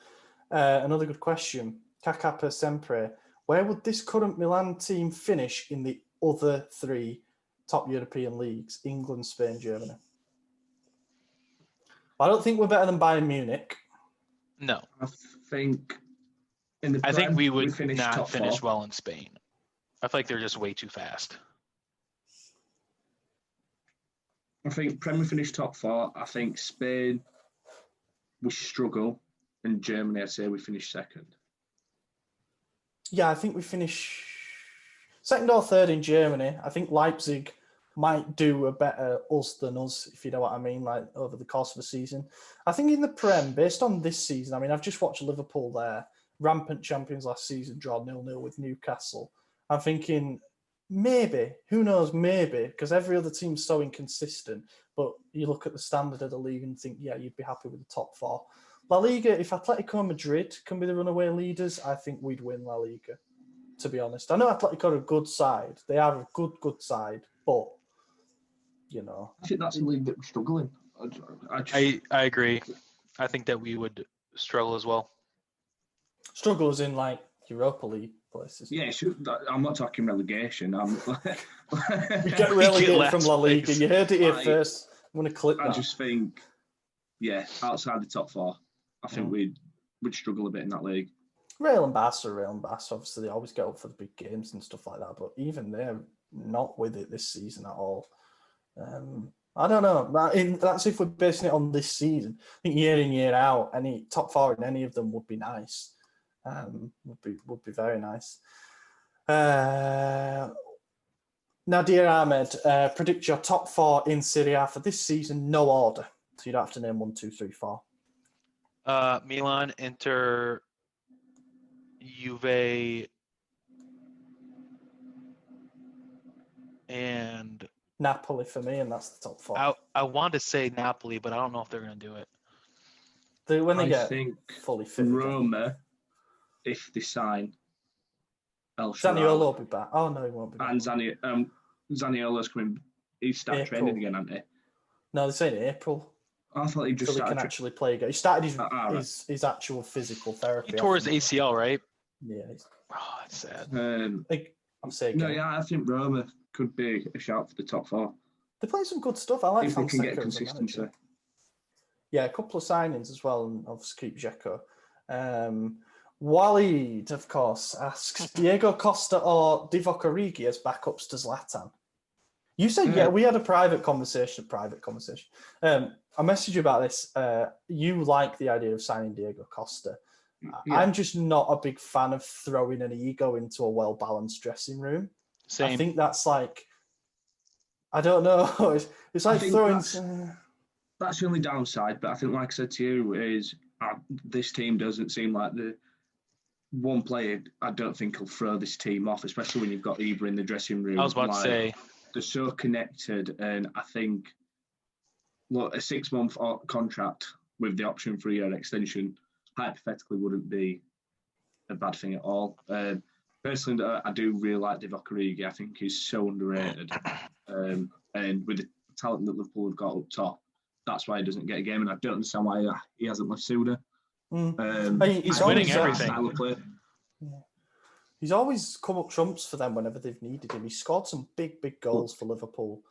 Another good question. Kaká per sempre. Where would this current Milan team finish in the other 3 top European leagues? England, Spain, Germany. I don't think we're better than Bayern Munich.
No.
I think
we would not finish
4.
well in Spain. I feel like they're just way too fast.
I think Premier finished top 4. I think Spain, we struggle. And Germany, I'd say we finish second.
Yeah, I think we finish second or third in Germany. I think Leipzig might do a better us than us, if you know what I mean, like over the course of the season. I think in the Prem, based on this season, I mean, I've just watched Liverpool there, rampant champions last season, draw 0-0 with Newcastle. I'm thinking maybe, who knows, maybe, because every other team's so inconsistent, but you look at the standard of the league and think, yeah, you'd be happy with the top 4. La Liga, if Atletico Madrid can be the runaway leaders, I think we'd win La Liga, to be honest. I know Atletico are a good side. They are a good side, but, I
think that's the league that we're struggling.
I agree. I think that we would struggle as well.
Struggle as in, like, Europa League places.
Yeah, I'm not talking relegation.
We get relegated from La Liga.
Place.
You heard it here first. I'm going to clip that.
I just think, outside the top 4, I think we'd struggle a bit in that league.
Real and Barca. Obviously, they always get up for the big games and stuff like that. But even they're not with it this season at all. I don't know. That's if we're basing it on this season. I think year in, year out, any top 4 in any of them would be nice. Would be very nice. Nadir Ahmed, predict your top 4 in Serie A for this season, no order. So you don't have to name 1, 2, 3, 4.
Milan, Inter, Juve, and
Napoli for me, and that's the top 4.
I want to say Napoli, but I don't know if they're going to do it.
I
think
fully fit.
Roma, if they sign El
Zaniolo
Shaarawy,
will be back. Oh no, he won't be back.
And Zaniolo's coming. He's started training again, hasn't he?
No, they're saying April.
I thought he just
Until he can
started.
actually play again. He started
Right.
his actual physical therapy.
He tore his ACL, right?
Yeah.
Oh, that's sad.
I'm saying.
No, yeah, I think Roma could be a shout for the top 4.
They play some good stuff. I like
if they can get
Fonseca as a
consistency.
manager. Yeah, a couple of signings as well, and obviously keep Dzeko. Walid, of course, asks Diego Costa or Divock Origi as backups to Zlatan. You said, yeah, we had a private conversation. I messaged you about this. You like the idea of signing Diego Costa. Yeah. I'm just not a big fan of throwing an ego into a well-balanced dressing room.
Same.
I think that's like, I don't know. It's like throwing...
That's the only downside, but I think, like I said to you, is this team doesn't seem like the one player I don't think will throw this team off, especially when you've got Ibra in the dressing room.
I was about to say.
They're so connected, and I think, look, a 6-month contract with the option for a year extension hypothetically wouldn't be a bad thing at all. Personally, I do really like Divock Origi. I think he's so underrated, and with the talent that Liverpool have got up top, that's why he doesn't get a game, and I don't understand why he hasn't left sooner.
He's
winning everything.
He's always come up trumps for them whenever they've needed him. He scored some big goals for Liverpool,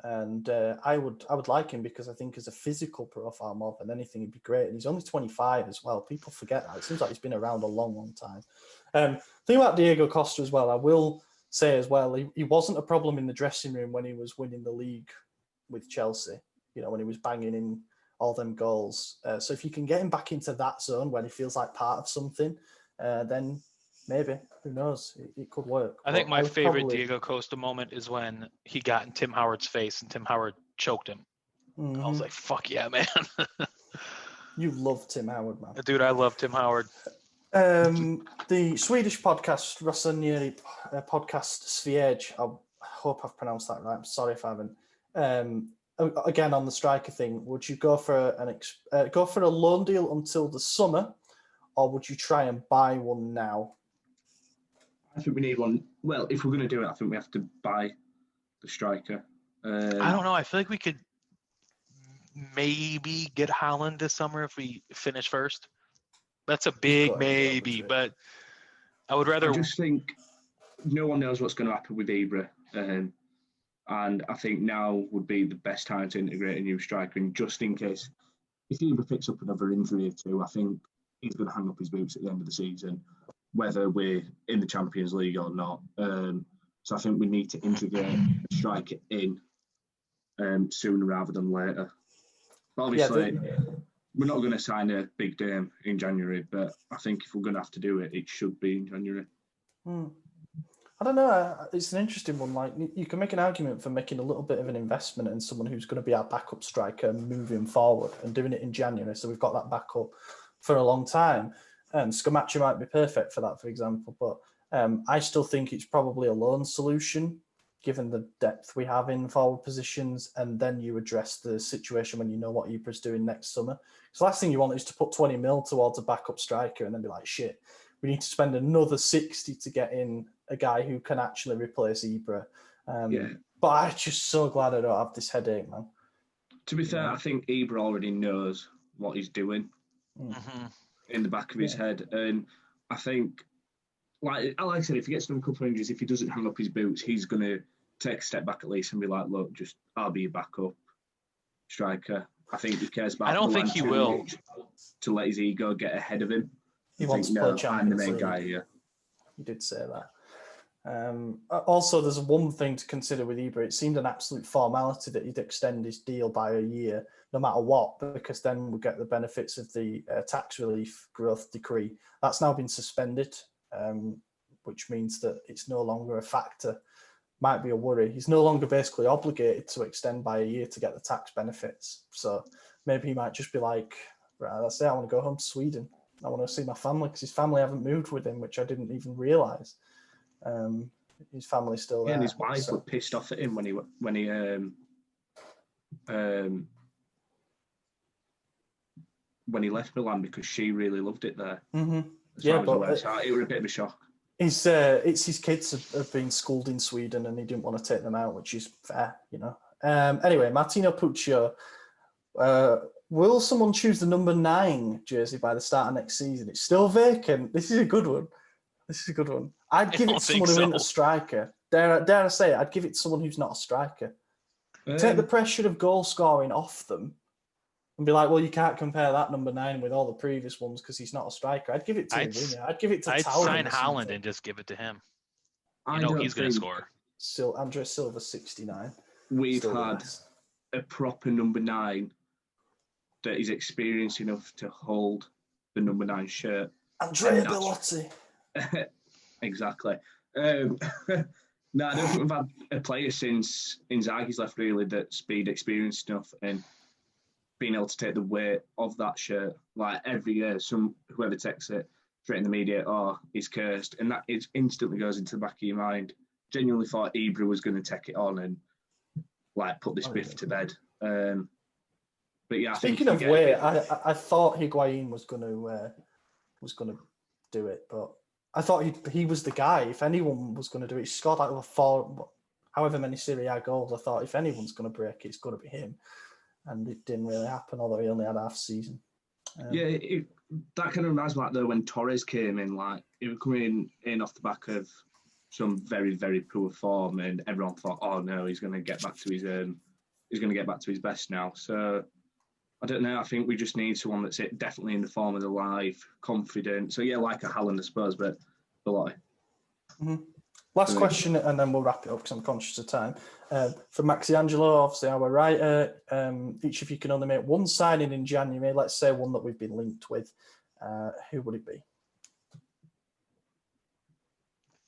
and I would like him because I think as a physical profile more than anything, he'd be great. And he's only 25 as well. People forget that. It seems like he's been around a long time. Thing about Diego Costa as well, I will say as well, he wasn't a problem in the dressing room when he was winning the league with Chelsea. You know, when he was banging in all them goals. So if you can get him back into that zone when he feels like part of something, then maybe, who knows, it could work.
I think my favorite Diego Costa moment is when he got in Tim Howard's face and Tim Howard choked him. I was like, fuck yeah, man.
You love Tim Howard, man.
Dude, I love Tim Howard.
The Swedish podcast, Rossanieri podcast Sviej, I hope I've pronounced that right. I'm sorry if I haven't. Again, on the striker thing, would you go for a loan deal until the summer, or would you try and buy one now?
I think we need one. Well, if we're going to do it, I think we have to buy the striker.
I don't know. I feel like we could maybe get Haaland this summer if we finish first. That's a big maybe, but I would rather...
I just think no one knows what's going to happen with Ibra. And I think now would be the best time to integrate a new striker. And just in case, if Ibra picks up another injury or two, I think he's going to hang up his boots at the end of the season, whether we're in the Champions League or not. So I think we need to integrate a striker in sooner rather than later. But obviously, we're not going to sign a big name in January, but I think if we're going to have to do it, it should be in January.
I don't know. It's an interesting one. Like, you can make an argument for making a little bit of an investment in someone who's going to be our backup striker moving forward and doing it in January. So we've got that backup for a long time. Scamacci might be perfect for that, for example. But I still think it's probably a loan solution, given the depth we have in forward positions. And then you address the situation when you know what Ibra's doing next summer. Because the last thing you want is to put 20 mil towards a backup striker and then be like, shit, we need to spend another 60 to get in a guy who can actually replace Ibra. But I'm just so glad I don't have this headache, man.
To be fair, I think Ibra already knows what he's doing in the back of his head. And I think, like I said, if he gets another couple of injuries, if he doesn't hang up his boots, he's going to take a step back at least and be like, look, I'll be your backup striker. I think he cares about...
I don't think he will.
To let his ego get ahead of him.
He wants to play Champions
I'm the main
League.
guy here.
You did say that. Also, there's one thing to consider with Ibra. It seemed an absolute formality that he'd extend his deal by a year, no matter what, because then we'll get the benefits of the tax relief growth decree. That's now been suspended, which means that it's no longer a factor. Might be a worry. He's no longer basically obligated to extend by a year to get the tax benefits. So maybe he might just be like, right, that's it, I want to go home to Sweden. I want to see my family, because his family haven't moved with him, which I didn't even realise. His family's still there.
And his wife were pissed off at him when he left Milan, because she really loved it there.
Yeah, but
so it was a bit of a shock.
It's his kids have been schooled in Sweden, and he didn't want to take them out, which is fair, you know. Anyway, Martino Puccio Will someone choose the number 9 jersey by the start of next season? It's still vacant. This is a good one. I'd give it to someone who isn't a striker. Dare I say it? I'd give it to someone who's not a striker. Take the pressure of goal scoring off them and be like, well, you can't compare that number 9 with all the previous ones because he's not a striker. I'd give it to the winger. I'd give it to
I'd
Towers
sign Haaland and just give it to him. He's going to score.
Andre Silva, 69.
We've had a proper number 9 that is experienced enough to hold the number 9 shirt.
Andrea Bellotti.
Exactly. No, I don't think we've had a player since Inzaghi's left really that's been experienced enough and being able to take the weight of that shirt. Like every year, whoever takes it straight in the media, he's cursed, and that instantly goes into the back of your mind. Genuinely thought Ibra was going to take it on and like put this biff to bed. But yeah,
speaking of weight, I thought Higuain was going to do it, but I thought he was the guy. If anyone was going to do it, he scored like over however many Serie A goals. I thought if anyone's going to break it, it's going to be him, and it didn't really happen. Although he only had half season.
That kind of reminds me like though when Torres came in, like he was coming in off the back of some very very poor form, and everyone thought, oh no, he's going to get back to his best now. So I don't know. I think we just need someone that's definitely in the form of the life, confident. So yeah, like a Haaland, I suppose, but Bellotti.
Mm-hmm. Last question, and then we'll wrap it up because I'm conscious of time. For Maxi Angelo, obviously our writer, each of you can only make one signing in January. Let's say one that we've been linked with. Who would it be?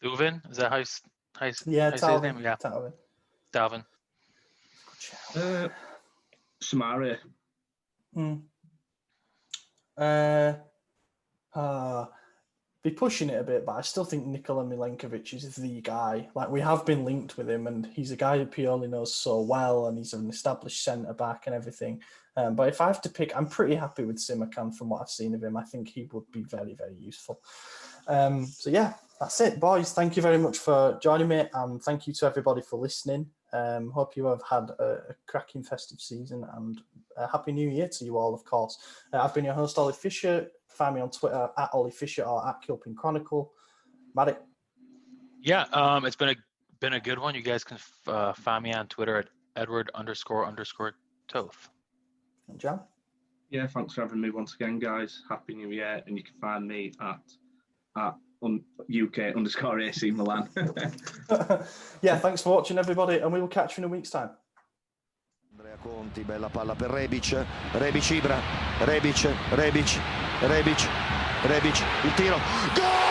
Thuven? Is that how you
say his name?
Yeah, Dalvin.
Samaria.
Be pushing it a bit, but I still think Nikola Milenkovic is the guy. Like we have been linked with him, and he's a guy who Pioli knows so well, and he's an established centre back and everything. But if I have to pick, I'm pretty happy with Simakan from what I've seen of him. I think he would be very, very useful. So yeah, that's it, boys. Thank you very much for joining me, and thank you to everybody for listening. Hope you have had a cracking festive season, and a happy new year to you all, of course. I've been your host, Ollie Fisher. Find me on Twitter at Ollie Fisher or at Kilpin Chronicle. Maddie?
Yeah, it's been a good one. You guys can find me on Twitter at Edward__Toth.
And Jan?
Yeah, thanks for having me once again, guys. Happy New Year, and you can find me at UK_AC Milan.
Yeah, thanks for watching, everybody, and we will catch you in a week's time.
Andrea Conti, bella palla per Rebic, Ibra, Rebic, il tiro, gol!